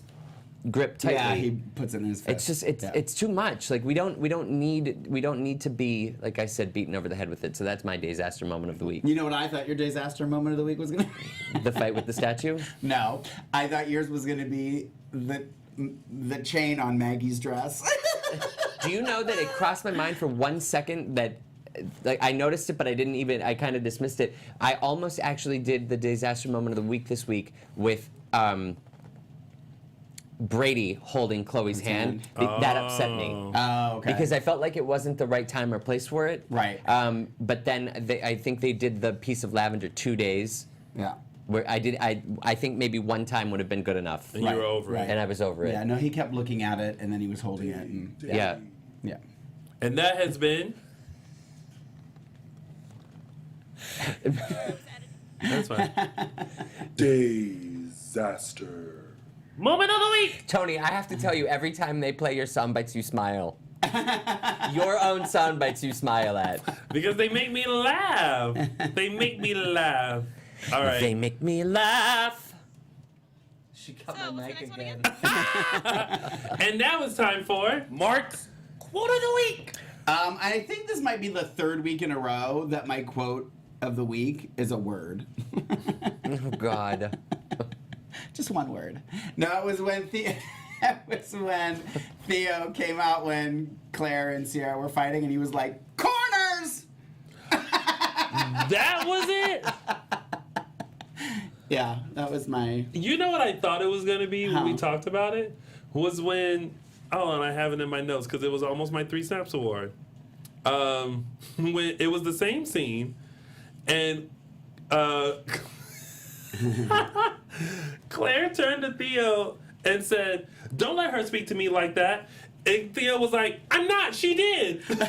[SPEAKER 4] grip tightly.
[SPEAKER 3] Yeah, he puts it in his fist.
[SPEAKER 4] It's just it's too much. Like we don't need to be, like I said, beaten over the head with it. So that's my disaster moment of the week.
[SPEAKER 3] You know what I thought your disaster moment of the week was gonna be?
[SPEAKER 4] The fight with the statue?
[SPEAKER 3] No, I thought yours was gonna be the chain on Maggie's dress.
[SPEAKER 4] Do you know that it crossed my mind for 1 second that, like, I noticed it, but I kind of dismissed it. I almost actually did the disaster moment of the week this week with Brady holding Chloe's hand. That upset me.
[SPEAKER 3] Oh, okay.
[SPEAKER 4] Because I felt like it wasn't the right time or place for it.
[SPEAKER 3] Right.
[SPEAKER 4] But then I think they did the piece of lavender 2 days.
[SPEAKER 3] Yeah.
[SPEAKER 4] Where I think maybe one time would have been good enough.
[SPEAKER 1] And you were over it.
[SPEAKER 4] And I was over it.
[SPEAKER 3] Yeah, no, he kept looking at it and then he was holding it. And,
[SPEAKER 4] Yeah.
[SPEAKER 3] Yeah.
[SPEAKER 1] And that has been. That's fine.
[SPEAKER 11] Disaster.
[SPEAKER 1] Moment of the Week.
[SPEAKER 4] Tony, I have to tell you, every time they play your sound bites, you smile. Your own sound bites you smile at.
[SPEAKER 1] Because they make me laugh. They make me laugh. All right.
[SPEAKER 4] They make me laugh. She cut
[SPEAKER 6] So,
[SPEAKER 4] my
[SPEAKER 6] what's
[SPEAKER 4] mic
[SPEAKER 6] the next
[SPEAKER 4] again.
[SPEAKER 6] one
[SPEAKER 1] And now it's time for Mark's Quote of the Week.
[SPEAKER 3] I think this might be the 3rd week in a row that my quote of the week is a word.
[SPEAKER 4] Oh, God.
[SPEAKER 3] Just one word. No, it was when Theo came out when Claire and Sierra were fighting, and he was like, "Corners."
[SPEAKER 1] That was it.
[SPEAKER 3] Yeah, that was my.
[SPEAKER 1] You know what I thought it was going to be when we
[SPEAKER 3] Huh.
[SPEAKER 1] talked about it? Was when, and I have it in my notes because it was almost my 3 Snaps award. When it was the same scene, and Claire turned to Theo and said, "Don't let her speak to me like that." And Theo was like, "I'm not, she did." That's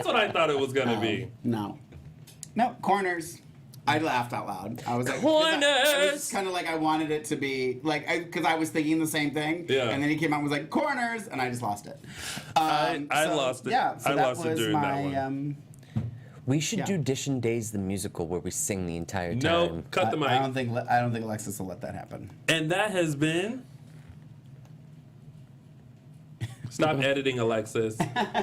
[SPEAKER 1] what I thought it was going to be.
[SPEAKER 3] No, corners. I laughed out loud. I was like,
[SPEAKER 4] Corners!
[SPEAKER 3] It was kind of like I wanted it to be like because I was thinking the same thing.
[SPEAKER 1] Yeah.
[SPEAKER 3] And then he came out and was like corners, and I just lost it.
[SPEAKER 1] I lost it.
[SPEAKER 3] Yeah. So
[SPEAKER 1] I
[SPEAKER 3] that
[SPEAKER 1] lost it
[SPEAKER 3] was
[SPEAKER 1] during that
[SPEAKER 3] my.
[SPEAKER 1] one.
[SPEAKER 4] We should
[SPEAKER 3] Yeah.
[SPEAKER 4] do Dishin Days the musical where we sing the entire time.
[SPEAKER 1] No, cut the mic.
[SPEAKER 3] I don't think Alexis will let that happen.
[SPEAKER 1] And that has been. Stop editing, Alexis.
[SPEAKER 6] It's not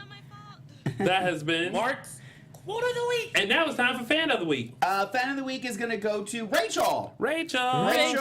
[SPEAKER 6] my fault.
[SPEAKER 1] That has been.
[SPEAKER 3] Mark's Quote of the Week.
[SPEAKER 1] And now it's time for Fan of the Week.
[SPEAKER 3] Fan of the Week is going to go to Rachel.
[SPEAKER 1] Rachel. Wait,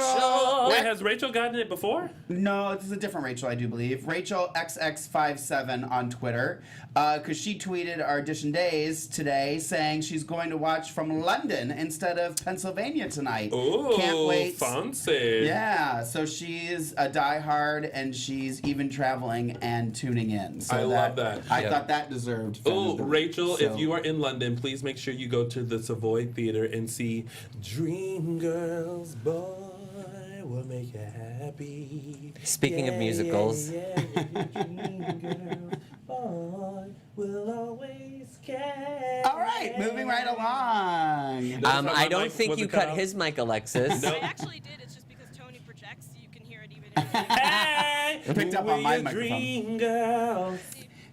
[SPEAKER 1] has Rachel gotten it before?
[SPEAKER 3] No, this is a different Rachel, I do believe. Rachel XX57 on Twitter, because she tweeted our Dishin Days today saying she's going to watch from London instead of Pennsylvania tonight.
[SPEAKER 1] Ooh,
[SPEAKER 3] can't wait.
[SPEAKER 1] fancy.
[SPEAKER 3] Yeah, so she's a diehard, and she's even traveling and tuning in. So
[SPEAKER 1] I love that.
[SPEAKER 3] I
[SPEAKER 1] Yeah.
[SPEAKER 3] thought that deserved. Fan
[SPEAKER 1] Oh,
[SPEAKER 3] of the Week.
[SPEAKER 1] Rachel,
[SPEAKER 3] So-
[SPEAKER 1] if you are in London, please make sure you go to the Savoy Theater and see Dreamgirls, Boy Will Make You Happy.
[SPEAKER 4] Speaking of musicals.
[SPEAKER 1] Dreamgirls, Boy Will Always Care.
[SPEAKER 3] All right, moving right along.
[SPEAKER 4] I don't think you cut his mic, Alexis.
[SPEAKER 1] Nope.
[SPEAKER 6] I actually did. It's just because Tony projects, you can hear it even if you
[SPEAKER 1] Hey,
[SPEAKER 3] Picked up on my microphone.
[SPEAKER 1] Dream girls.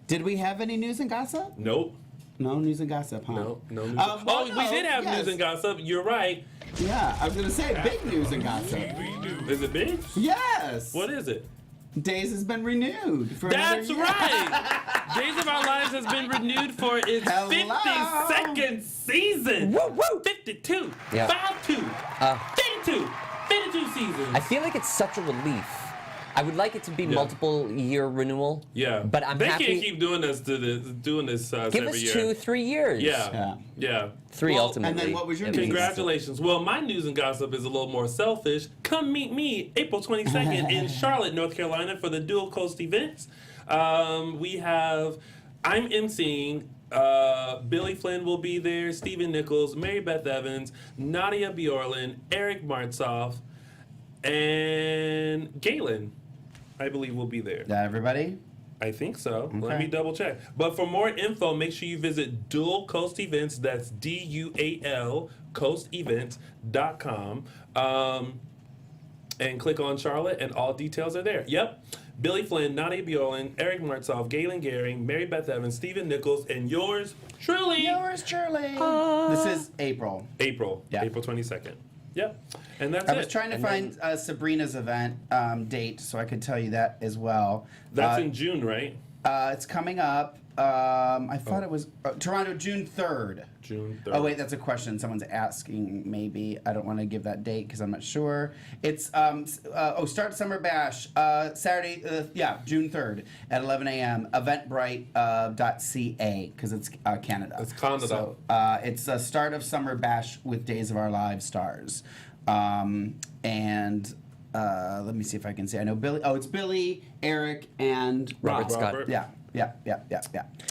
[SPEAKER 3] Did we have any news and gossip?
[SPEAKER 1] Nope.
[SPEAKER 3] No news and gossip, huh?
[SPEAKER 1] No news.
[SPEAKER 3] Well,
[SPEAKER 1] we
[SPEAKER 3] no,
[SPEAKER 1] did have
[SPEAKER 3] yes.
[SPEAKER 1] news and gossip. You're right.
[SPEAKER 3] Yeah, I was gonna say big news and gossip.
[SPEAKER 1] Is it big?
[SPEAKER 3] Yes.
[SPEAKER 1] What is it?
[SPEAKER 3] Days has been renewed for
[SPEAKER 1] That's
[SPEAKER 3] another year.
[SPEAKER 1] right. Days of Our Lives has been renewed for its
[SPEAKER 3] Hello.
[SPEAKER 1] 52nd season.
[SPEAKER 4] Woo, woo.
[SPEAKER 1] 52.
[SPEAKER 4] Yeah.
[SPEAKER 1] 52. 52. 52 seasons.
[SPEAKER 4] I feel like it's such a relief. I would like it to be multiple year renewal.
[SPEAKER 1] Yeah.
[SPEAKER 4] But I'm
[SPEAKER 1] they
[SPEAKER 4] happy.
[SPEAKER 1] can't keep doing this
[SPEAKER 4] Give
[SPEAKER 1] every
[SPEAKER 4] us
[SPEAKER 1] year.
[SPEAKER 4] 2-3 years.
[SPEAKER 1] Yeah.
[SPEAKER 4] 3
[SPEAKER 1] Well,
[SPEAKER 4] ultimately.
[SPEAKER 3] And then what was your
[SPEAKER 4] at
[SPEAKER 3] news?
[SPEAKER 4] least.
[SPEAKER 1] Congratulations. Well, my news and gossip is a little more selfish. Come meet me April 22nd in Charlotte, North Carolina for the Dual Coast events. I'm emceeing. Billy Flynn will be there, Stephen Nichols, Mary Beth Evans, Nadia Bjorlin, Eric Martzoff, and Galen, I believe, will be there.
[SPEAKER 3] That everybody?
[SPEAKER 1] I think so. Let
[SPEAKER 3] Okay.
[SPEAKER 1] me double check. But for more info, make sure you visit Dual Coast Events. That's DUAL coastevents.com. And click on Charlotte, and all details are there. Yep. Billy Flynn, Nadia Bjorlin, Eric Martzoff, Galen Gehring, Mary Beth Evans, Stephen Nichols, and yours truly.
[SPEAKER 3] Yours truly. This is April.
[SPEAKER 1] April.
[SPEAKER 3] Yeah.
[SPEAKER 1] April 22nd. Yep. And that's
[SPEAKER 3] I
[SPEAKER 1] it.
[SPEAKER 3] was trying to find Sabrina's event date so I could tell you that as well.
[SPEAKER 1] That's in June, right?
[SPEAKER 3] It's coming up. I thought it was Toronto, June 3rd.
[SPEAKER 1] June 3rd.
[SPEAKER 3] Oh, wait, that's a question. Someone's asking, maybe. I don't want to give that date because I'm not sure. It's, Start Summer Bash, Saturday, June 3rd at 11 a.m. Eventbrite.ca because it's Canada.
[SPEAKER 1] It's Canada.
[SPEAKER 3] So it's a start of Summer Bash with Days of Our Lives stars. Let me see if I can say. I know Billy. Oh, it's Billy, Eric, and
[SPEAKER 4] Robert Scott.
[SPEAKER 1] Robert.
[SPEAKER 3] Yeah.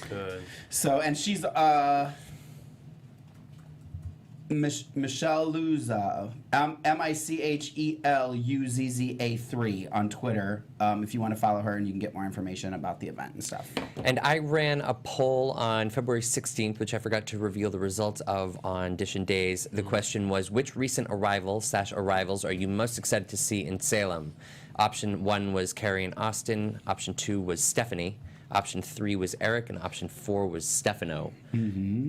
[SPEAKER 1] Good.
[SPEAKER 3] So, and she's Michelle Luzza, MICHELUZZA3 on Twitter. If you want to follow her, and you can get more information about the event and stuff.
[SPEAKER 4] And I ran a poll on February 16th, which I forgot to reveal the results of on Dishin Days. The question was, which recent arrivals are you most excited to see in Salem? Option 1 was Carrie and Austin. Option 2 was Stephanie. Option 3 was Eric, and option 4 was Stefano.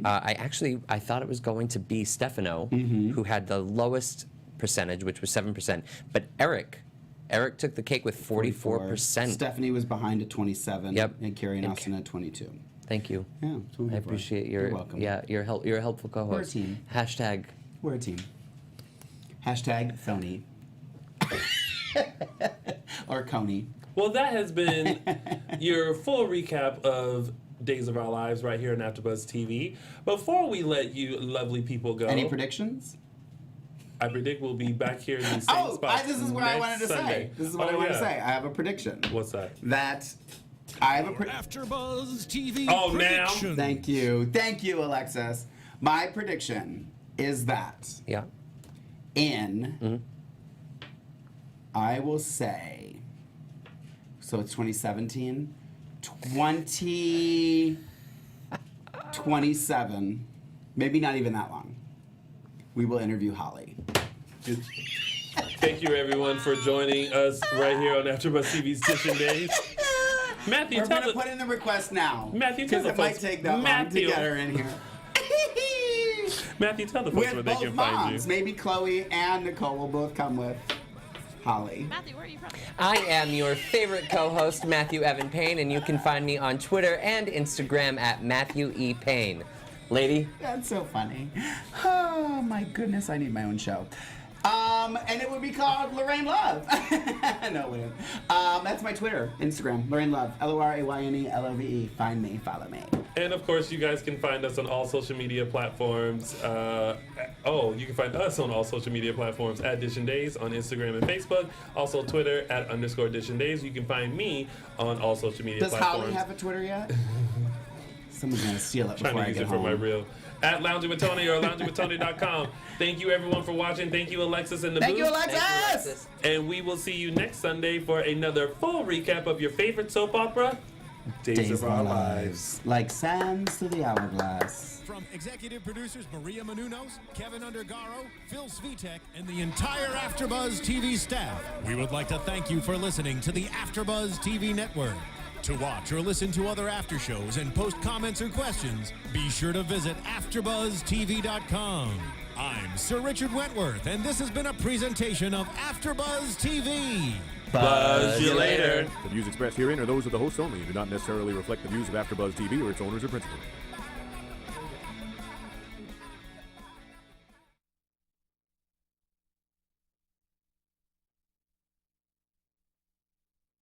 [SPEAKER 4] I thought it was going to be Stefano, who had the lowest percentage, which was 7%. But Eric took the cake with 44%.
[SPEAKER 3] Stephanie was behind at 27.
[SPEAKER 4] Yep.
[SPEAKER 3] And Carrie and Austin at 22.
[SPEAKER 4] Thank you.
[SPEAKER 3] Yeah, that's what we're
[SPEAKER 4] I
[SPEAKER 3] here for.
[SPEAKER 4] appreciate your.
[SPEAKER 3] You're welcome.
[SPEAKER 4] Yeah, you're a helpful co-host.
[SPEAKER 3] We're a team.
[SPEAKER 4] Hashtag.
[SPEAKER 3] We're a team. Hashtag Thony. Or Coney.
[SPEAKER 1] Well, that has been your full recap of Days of Our Lives right here on AfterBuzz TV. Before we let you lovely people go,
[SPEAKER 3] Any predictions?
[SPEAKER 1] I predict we'll be back here in the same spot.
[SPEAKER 3] This is what I wanted to
[SPEAKER 1] Sunday.
[SPEAKER 3] say. This is what I wanted to say. I have a prediction.
[SPEAKER 1] What's that?
[SPEAKER 3] I have a
[SPEAKER 2] AfterBuzz TV
[SPEAKER 1] now.
[SPEAKER 3] Thank you, Alexis. My prediction is that I will say, so it's 2017, 2027, maybe not even that long, we will interview Holly.
[SPEAKER 1] Thank you, everyone, for joining us right here on AfterBuzz TV's Dishin Days. Matthew,
[SPEAKER 3] We're going to put in the request now.
[SPEAKER 1] Matthew, tell the
[SPEAKER 3] because it might
[SPEAKER 1] folks.
[SPEAKER 3] take that long to get her in here.
[SPEAKER 1] Matthew, tell the folks where they can find you.
[SPEAKER 3] Maybe Chloe and Nicole will both come with Holly.
[SPEAKER 6] Matthew, where are you from?
[SPEAKER 4] I am your favorite co-host, Matthew Evan Paine, and you can find me on Twitter and Instagram at Matthew E. Paine. Lady?
[SPEAKER 3] That's so funny. Oh, my goodness, I need my own show. And it would be called Lorraine Love. No, it wouldn't. That's my Twitter, Instagram, Lorraine Love, LORAYNELOVE. Find me, follow me.
[SPEAKER 1] And of course, you guys can find us on all social media platforms. You can find us on all social media platforms at Dishin Days on Instagram and Facebook. Also Twitter at _Dishin Days. You can find me on all social media platforms.
[SPEAKER 3] Does Holly have a Twitter yet? Someone's gonna steal it before
[SPEAKER 1] Trying to
[SPEAKER 3] I
[SPEAKER 1] use
[SPEAKER 3] get
[SPEAKER 1] it for
[SPEAKER 3] home.
[SPEAKER 1] my reel. At Lounging with Tony or loungingwithtony.com. Thank you, everyone, for watching. Thank you, Alexis, in the booth.
[SPEAKER 3] Thank you, Alexis!
[SPEAKER 1] And we will see you next Sunday for another full recap of your favorite soap opera, Days of Our Lives.
[SPEAKER 3] Like sands to the hourglass.
[SPEAKER 2] From executive producers Maria Menounos, Kevin Undergaro, Phil Svitek, and the entire AfterBuzz TV staff, we would like to thank you for listening to the AfterBuzz TV network. To watch or listen to other after shows and post comments or questions, be sure to visit AfterBuzzTV.com. I'm Sir Richard Wentworth, and this has been a presentation of AfterBuzz TV.
[SPEAKER 1] Buzz you later.
[SPEAKER 12] The views expressed herein are those of the hosts only and do not necessarily reflect the views of AfterBuzz TV or its owners or principals.